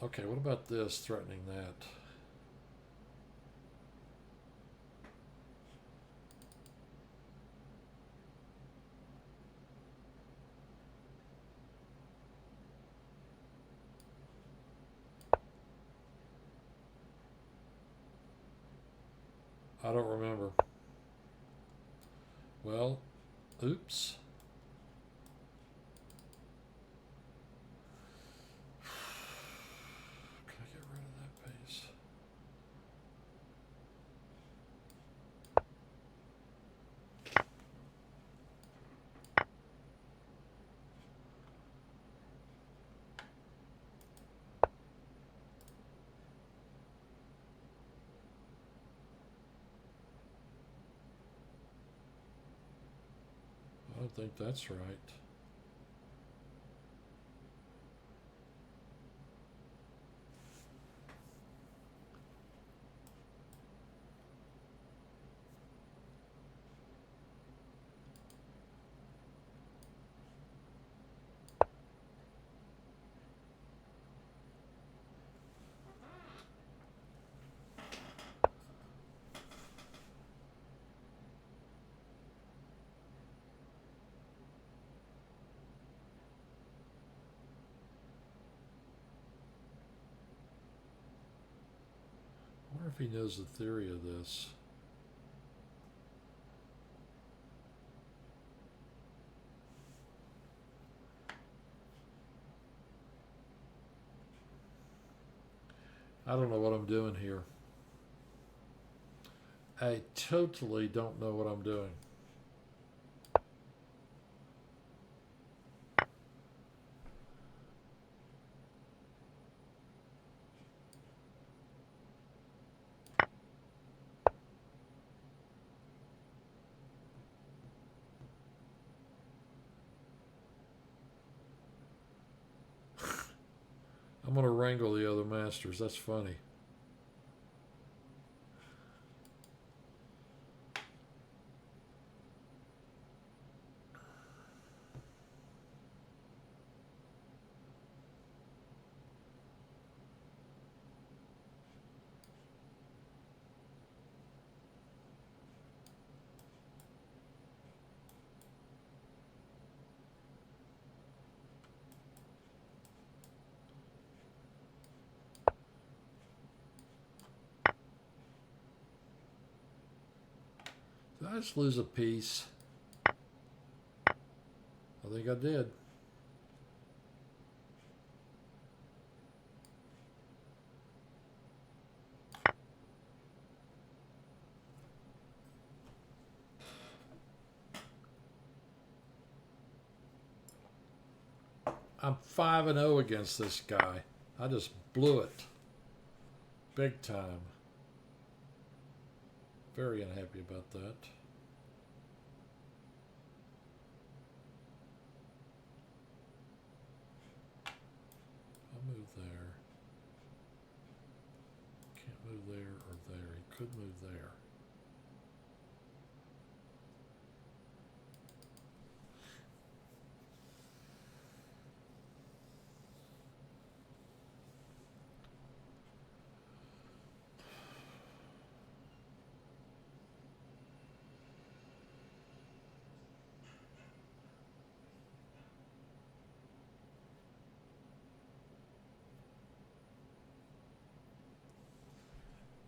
Okay, what about this threatening that? I don't remember. Well, oops. Can I get rid of that piece? I don't think that's right. I wonder if he knows the theory of this. I don't know what I'm doing here. I totally don't know what I'm doing. I'm going to wrangle the other masters. That's funny. Did I just lose a piece? I think I did. I'm 5-0 against this guy. I just blew it. Big time. Very unhappy about that. I'll move there. Can't move there or there. He could move there.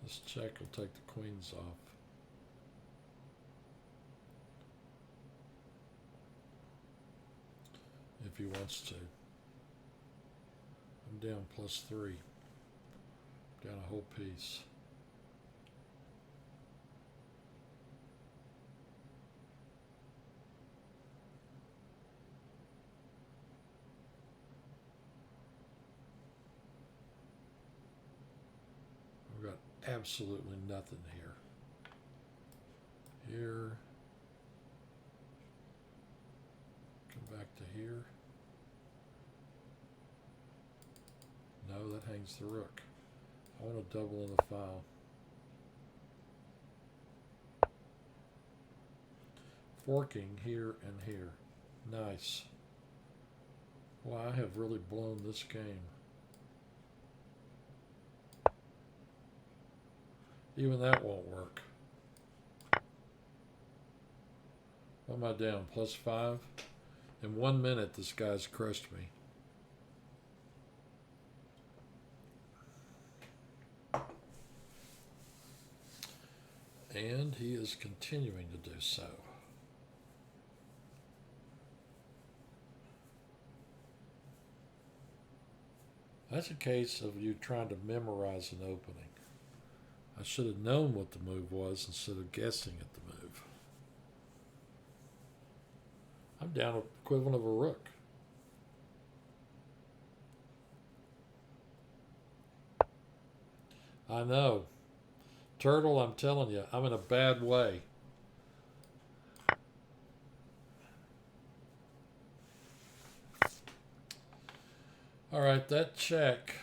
This check will take the queens off. If he wants to. I'm down +3. Down a whole piece. We've got absolutely nothing here. Here. Come back to here. No, that hangs the rook. I want to double in the file. Forking here and here. Nice. Well, I have really blown this game. Even that won't work. What am I down? +5? In 1 minute, this guy's crushed me. And he is continuing to do so. That's a case of you trying to memorize an opening. I should have known what the move was instead of guessing at the move. I'm down an equivalent of a rook. I know. Turtle, I'm telling you, I'm in a bad way. All right, that check.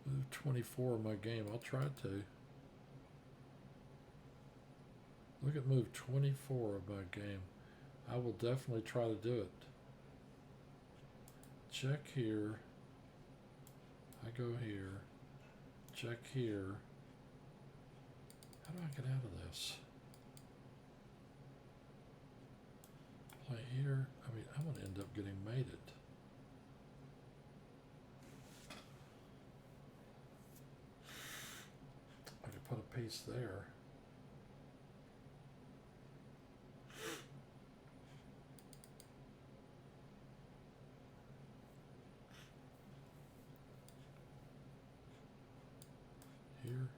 Move 24 in my game. I'll try to. Look at move 24 of my game. I will definitely try to do it. Check here. I go here. Check here. How do I get out of this? Play here. I mean, I'm going to end up getting mated. I could put a piece there. Here.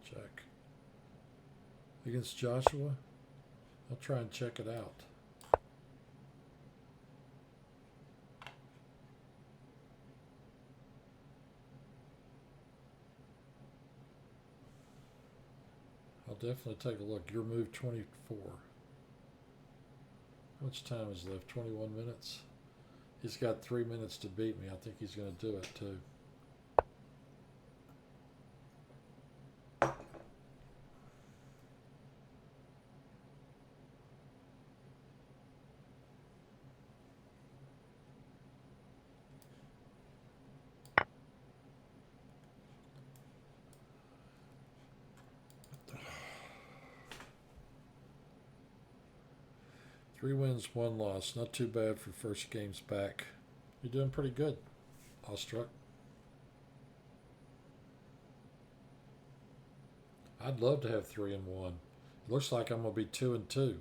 Check. Against Joshua, I'll try and check it out. I'll definitely take a look. Your move 24. How much time is left? 21 minutes? He's got 3 minutes to beat me. I think he's going to do it too. Three wins, one loss. Not too bad for first games back. You're doing pretty good, Awestruck. I'd love to have 3-1. It looks like I'm going to be 2-2.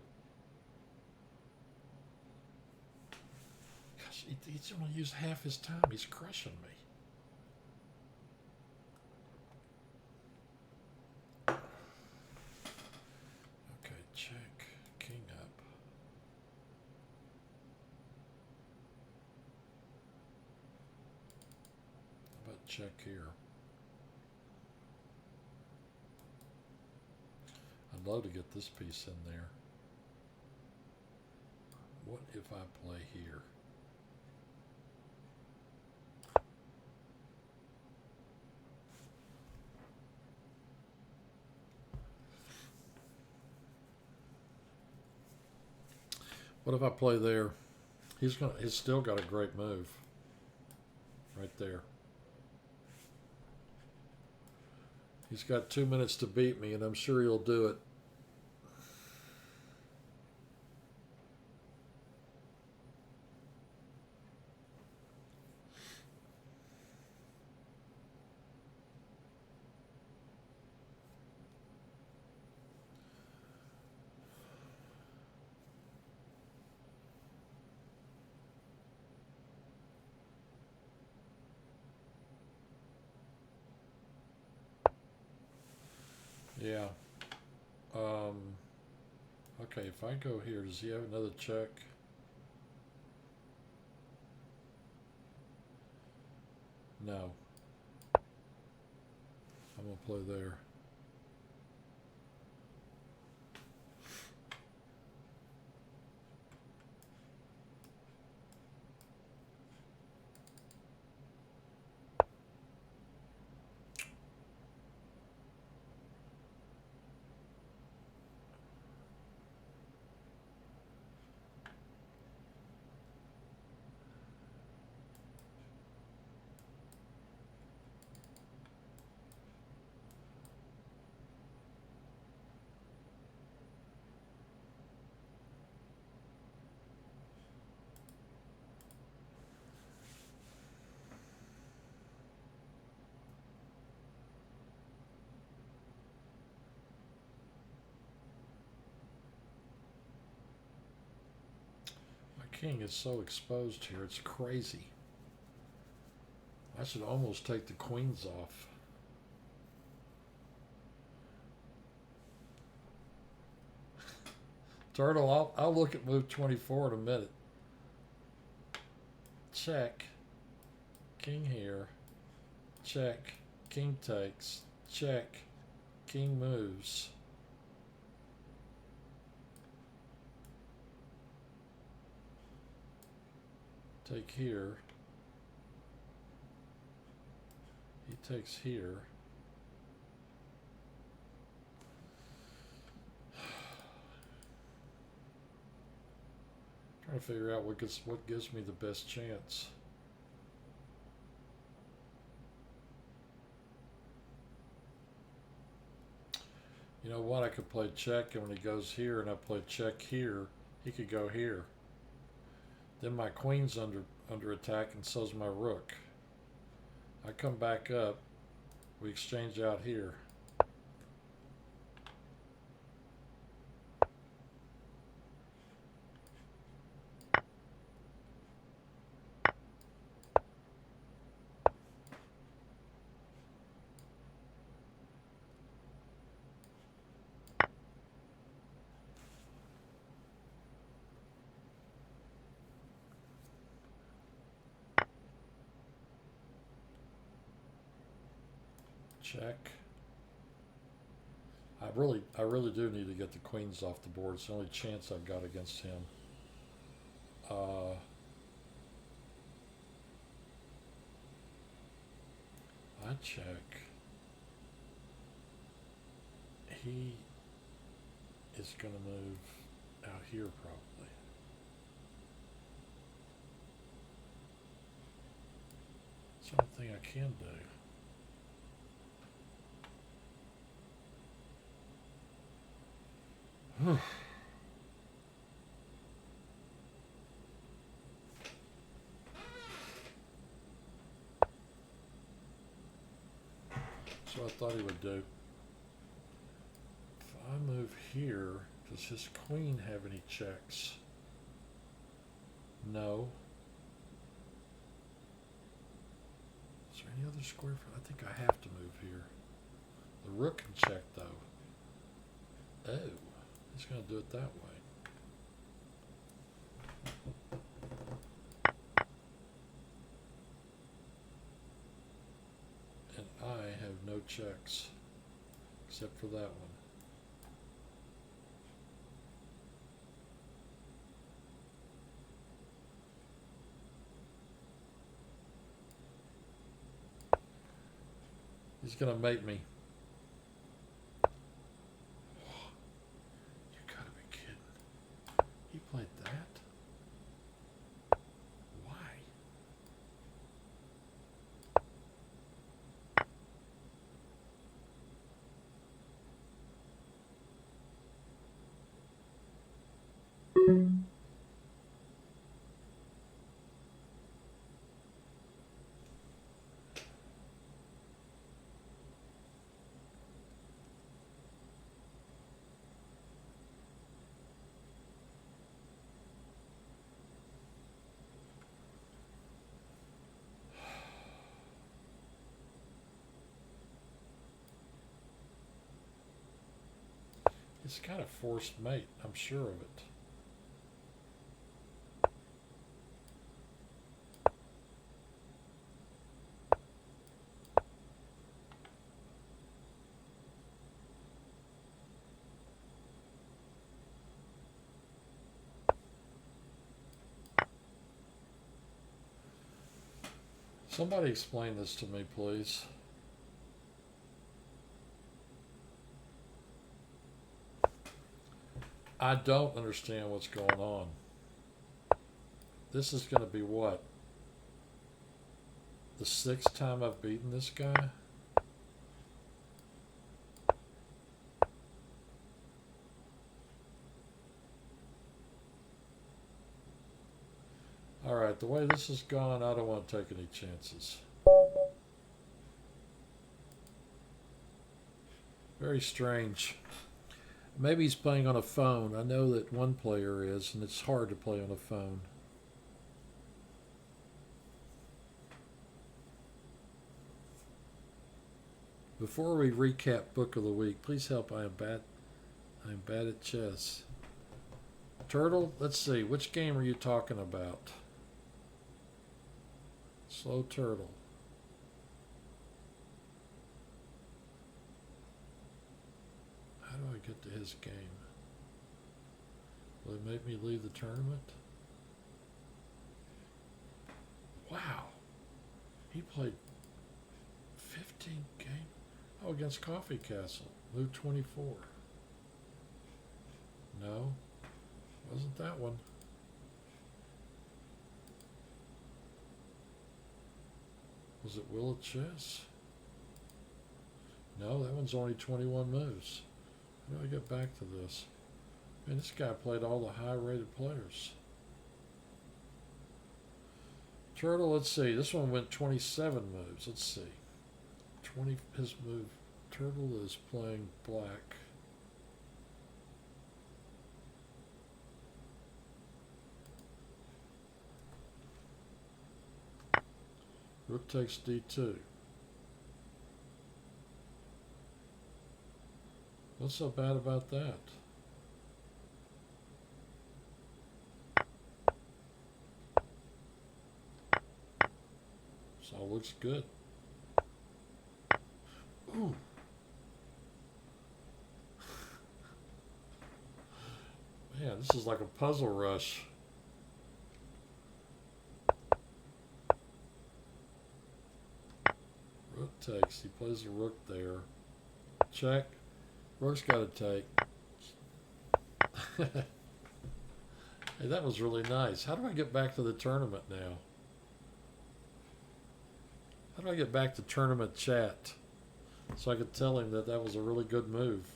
He's only used half his time. He's crushing me. Okay, check. King up. How about check here? I'd love to get this piece in there. What if I play here? What if I play there? He's still got a great move. Right there. He's got 2 minutes to beat me, and I'm sure he'll do it. Yeah. Okay, if I go here, does he have another check? No. I'm going to play there. My king is so exposed here, it's crazy. I should almost take the queens off. Turtle, I'll look at move 24 in a minute. Check. King here. Check. King takes. Check. King moves. Take here. He takes here. Trying to figure out what gives me the best chance. You know what? I could play check, and when he goes here, and I play check here, he could go here. Then my queen's under attack, and so's my rook. I come back up. We exchange out here. Check. I really do need to get the queens off the board. It's the only chance I've got against him. I check. He is going to move out here probably. It's the only thing I can do. So I thought he would do. If I move here, does his queen have any checks? No. Any other square foot? I think I have to move here. The rook can check though. Oh, he's going to do it that way. And I have no checks except for that one. He's going to mate me. You gotta be kidding. He played that? Why? It's kind of forced mate, I'm sure of it. Somebody explain this to me, please. I don't understand what's going on. This is going to be what? The 6th time I've beaten this guy? Alright, the way this has gone, I don't want to take any chances. Very strange. Maybe he's playing on a phone. I know that one player is, and it's hard to play on a phone. Before we recap Book of the Week, please help. I am bad at chess. Turtle, let's see. Which game are you talking about? Slow Turtle. How do I get to his game? Will it make me leave the tournament? Wow. He played 15 games. Oh, against Coffee Castle. Move 24. No. Wasn't that one. Was it Will of Chess? No, that one's only 21 moves. How do I get back to this? Man, this guy played all the high-rated players. Turtle, let's see. This one went 27 moves. Let's see. 20, his move. Turtle is playing black. Rook takes d2. What's so bad about that? So it looks good. Ooh. Man, this is like a puzzle rush. Rook takes. He plays the rook there. Check. Rook's got to take. Hey, that was really nice. How do I get back to the tournament now? How do I get back to tournament chat so I could tell him that that was a really good move?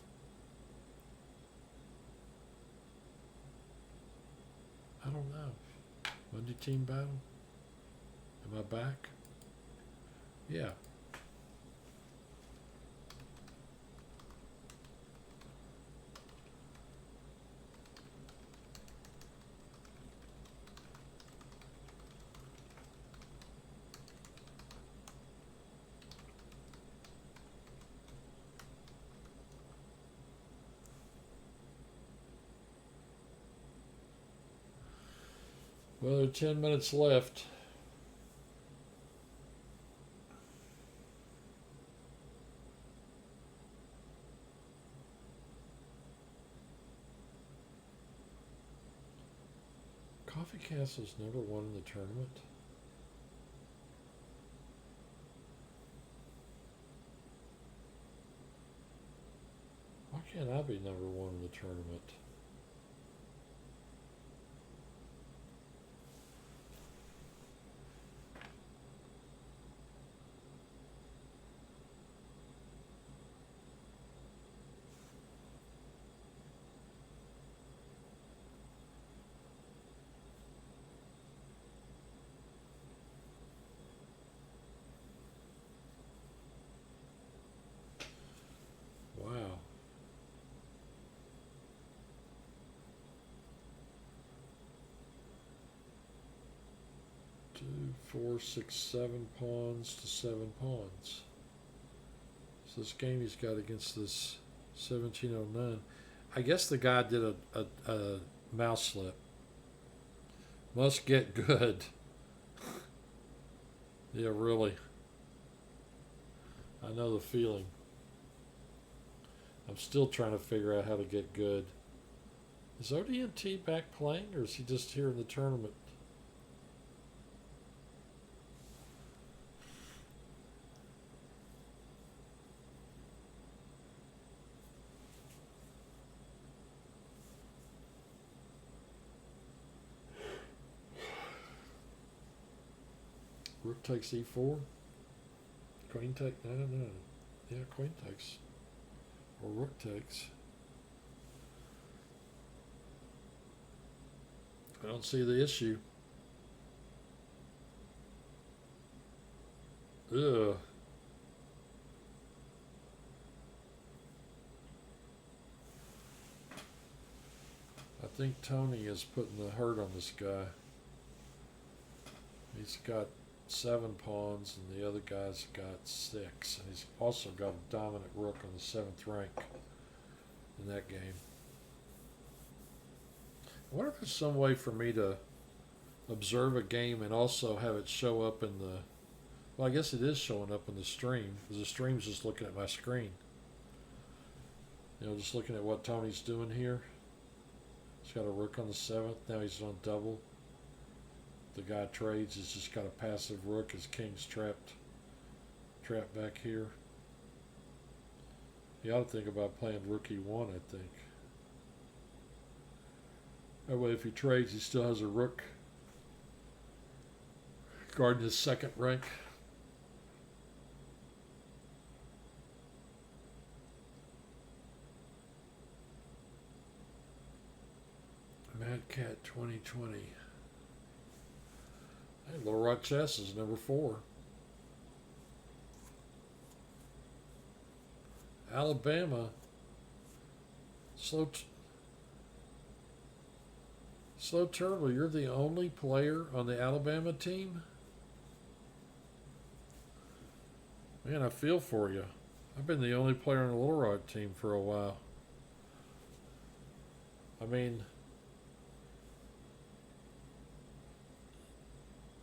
I don't know. Monday team battle? Am I back? Yeah. Well, there are 10 minutes left. Coffee Castle's never won in the tournament. Why can't I be number one in the tournament? Wow. 2, 4, 6, 7 pawns to 7 pawns. So this game he's got against this 1709. I guess the guy did a mouse slip. Must get good. Yeah, really. I know the feeling. I'm still trying to figure out how to get good. Is ODNT back playing, or is he just here in the tournament? Rook takes e4. Queen take. No. Yeah, queen takes. Or rook takes. I don't see the issue. Ugh. I think Tony is putting the hurt on this guy. He's got 7 pawns and the other guy's got 6. And he's also got a dominant rook on the 7th rank in that game. I wonder if there's some way for me to observe a game and also have it show up in the... Well, I guess it is showing up in the stream, because the stream's just looking at my screen. You know, just looking at what Tony's doing here. He's got a rook on the 7th. Now he's on double. The guy trades. He's just got a passive rook. His king's trapped back here. He ought to think about playing rook e1, I think. That way, if he trades, he still has a rook guarding his 2nd rank. Mad Cat 2020. Hey, Little Rock Chess is number 4. Alabama. Slow Turtle, you're the only player on the Alabama team? Man, I feel for you. I've been the only player on the Little Rock team for a while. I mean,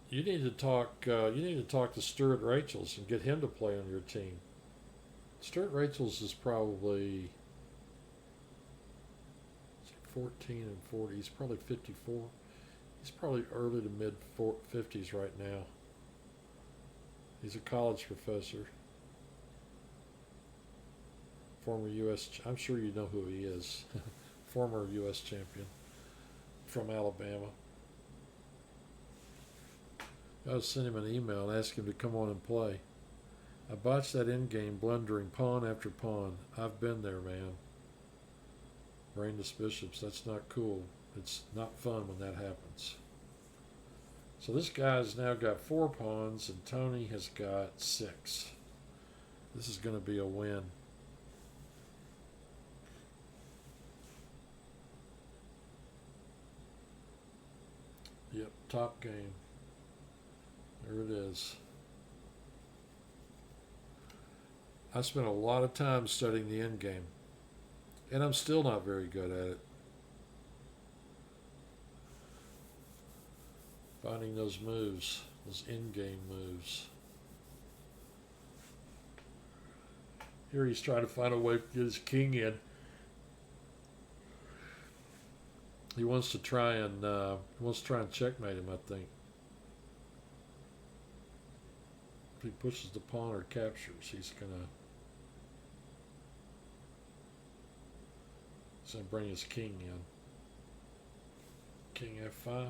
you need to talk to Stuart Rachels and get him to play on your team. Stuart Rachels is probably 14 and 40. He's probably 54. He's probably early to mid 50s right now. He's a college professor. Former U.S. I'm sure you know who he is. Former U.S. champion from Alabama. I was sending him an email and asked him to come on and play. I botched that endgame, blundering pawn after pawn. I've been there, man. Brainless bishops, that's not cool. It's not fun when that happens. So this guy's now got 4 pawns and Tony has got 6. This is going to be a win. Yep, top game. There it is. I spent a lot of time studying the end game, and I'm still not very good at it. Finding those moves, those in-game moves. Here he's trying to find a way to get his king in. He wants to try and checkmate him, I think. If he pushes the pawn or captures, he's gonna bring his king in. King F5.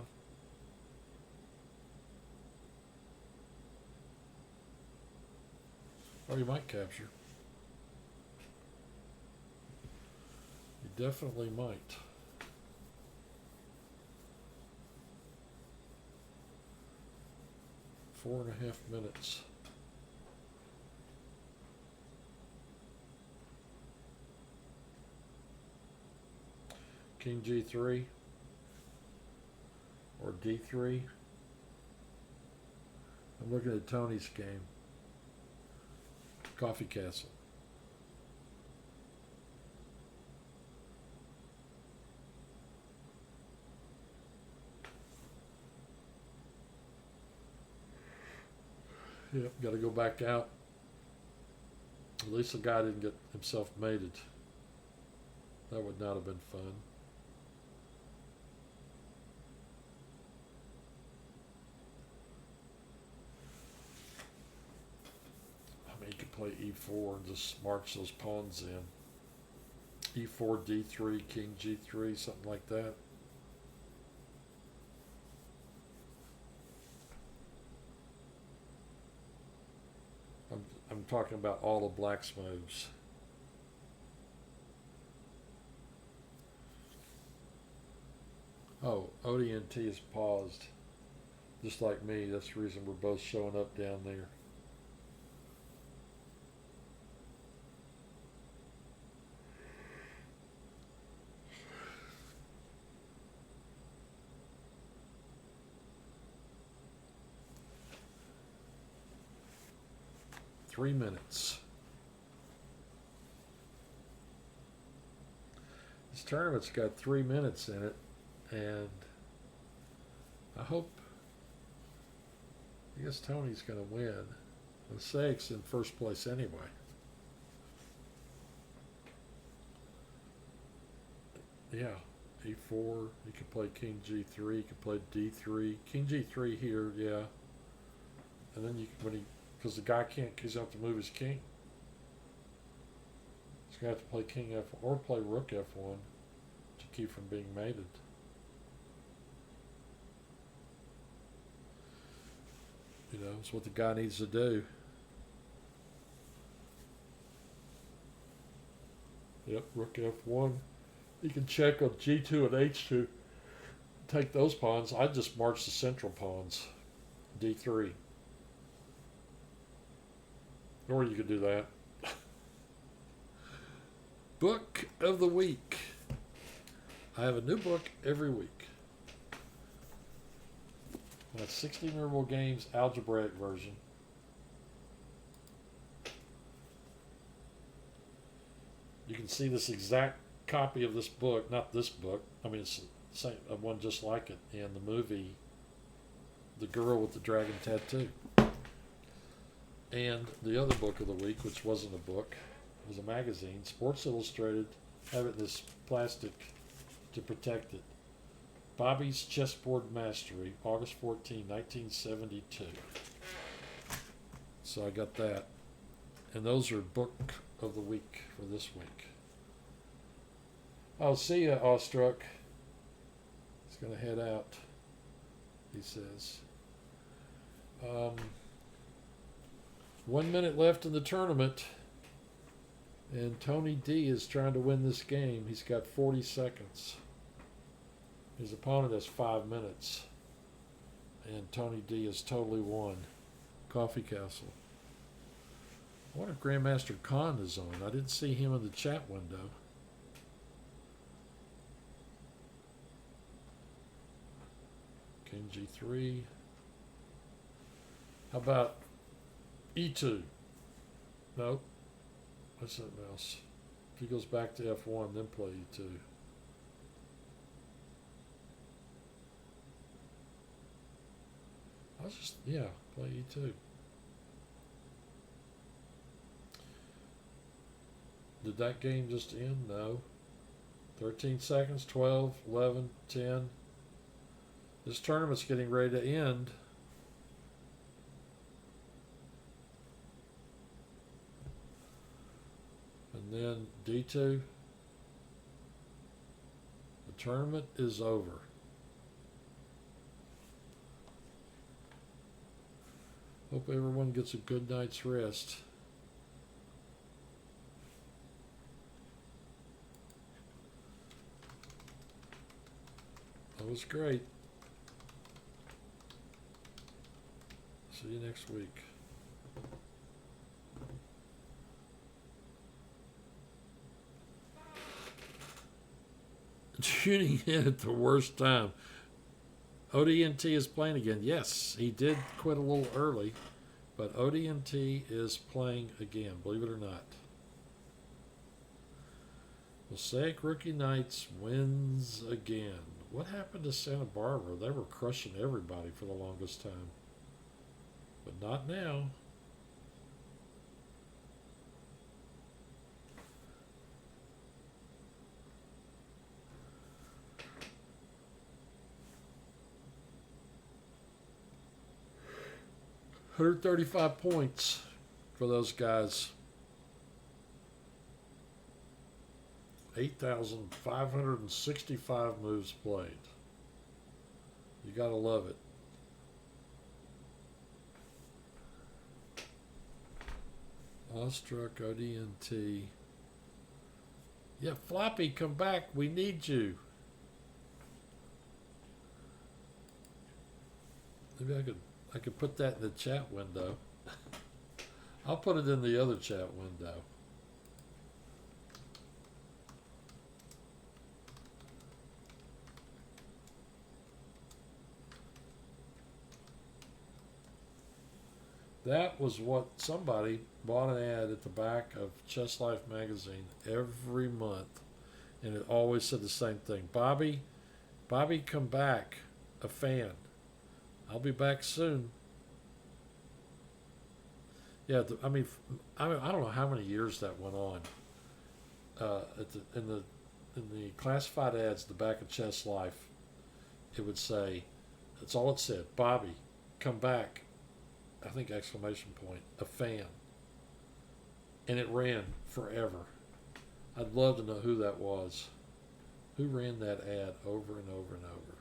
Or he might capture. He definitely might. Four and a half minutes. King G3 or D3. I'm looking at Tony's game. Coffee Castle. Yep, got to go back out. At least the guy didn't get himself mated. That would not have been fun. I mean, you could play E4 and just march those pawns in. E4, D3, King G3, something like that. I'm talking about all of Black's moves. Oh, ODNT is paused. Just like me, that's the reason we're both showing up down there. Three minutes. This tournament's got 3 minutes in it, and I guess Tony's going to win. Mosaic's in first place anyway. Yeah, E4, he could play King G3, he could play D3, King G3 here, yeah. And then because the guy can't, he's going to have to move his king. He's going to have to play King F1 or play Rook F1 to keep from being mated. You know, it's what the guy needs to do. Yep, Rook F1. He can check on G2 and H2. Take those pawns. I just march the central pawns. D3. Or you could do that. Book of the week. I have a new book every week. That's 60 Memorable Games, algebraic version. You can see this exact copy of this book, not this book, I mean it's the same, one just like it, in the movie The Girl with the Dragon Tattoo. And the other book of the week, which wasn't a book, was a magazine, Sports Illustrated, have it in this plastic to protect it. Bobby's Chessboard Mastery, August 14, 1972. So I got that. And those are book of the week for this week. I'll see ya, Awestruck. He's going to head out, he says. 1 minute left in the tournament. And Tony D is trying to win this game. He's got 40 seconds. His opponent has 5 minutes. And Tony D has totally won. Coffee Castle. I wonder if Grandmaster Khan is on. I didn't see him in the chat window. King G3. How about E2? Nope. What's that mouse? If he goes back to F1, then play E2. Let's just, yeah, play E2. Did that game just end? No. 13 seconds, 12, 11, 10. This tournament's getting ready to end. And then D2. The tournament is over. Hope everyone gets a good night's rest. That was great. See you next week. Tuning in at the worst time. ODNT is playing again. Yes, he did quit a little early, but ODNT is playing again, believe it or not. Mosaic Rookie Nights wins again. What happened to Santa Barbara? They were crushing everybody for the longest time. But not now. $135 points for those guys. 8,565 moves played. You gotta love it. Awestruck, ODNT. Yeah, Floppy, come back. We need you. Maybe I could put that in the chat window. I'll put it in the other chat window. That was what somebody bought an ad at the back of Chess Life magazine every month, and it always said the same thing. Bobby, come back, a fan. I'll be back soon. Yeah, I don't know how many years that went on. In the classified ads, at the back of Chess Life, it would say, that's all it said. Bobby, come back. I think exclamation point, a fan. And it ran forever. I'd love to know who that was. Who ran that ad over and over and over?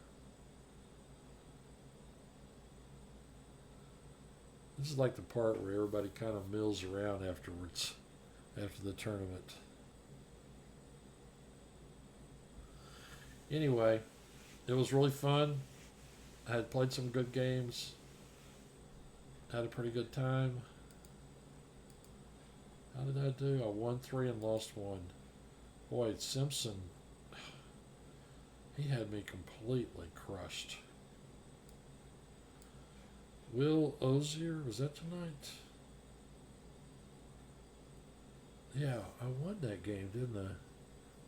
This is like the part where everybody kind of mills around afterwards, after the tournament. Anyway, it was really fun. I had played some good games. Had a pretty good time. How did I do? I won 3 and lost 1. Boy, Simpson, he had me completely crushed. Will Ozier, was that tonight? Yeah, I won that game, didn't I?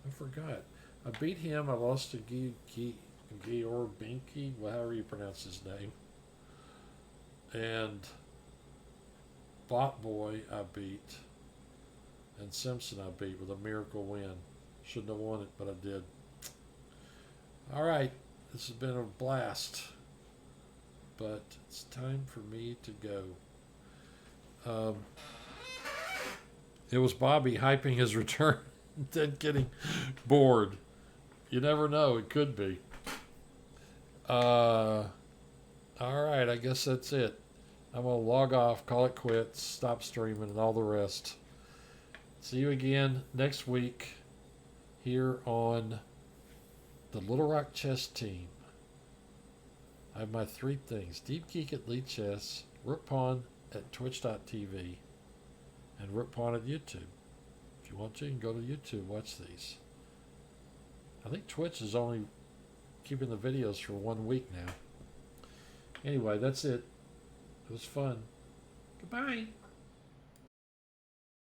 I forgot. I beat him. I lost to Georg Binky, however you pronounce his name. And Bot Boy I beat. And Simpson I beat with a miracle win. Shouldn't have won it, but I did. All right. This has been a blast. But it's time for me to go. It was Bobby hyping his return and then getting bored. You never know. It could be. All right. I guess that's it. I'm going to log off, call it quits, stop streaming, and all the rest. See you again next week here on the Little Rock Chess Team. I have my 3 things. Deep Geek at Lead Chess, Rook Pawn at twitch.tv, and Rook Pawn at YouTube. If you want to, you can go to YouTube, watch these. I think Twitch is only keeping the videos for 1 week now. Anyway, that's it. It was fun. Goodbye.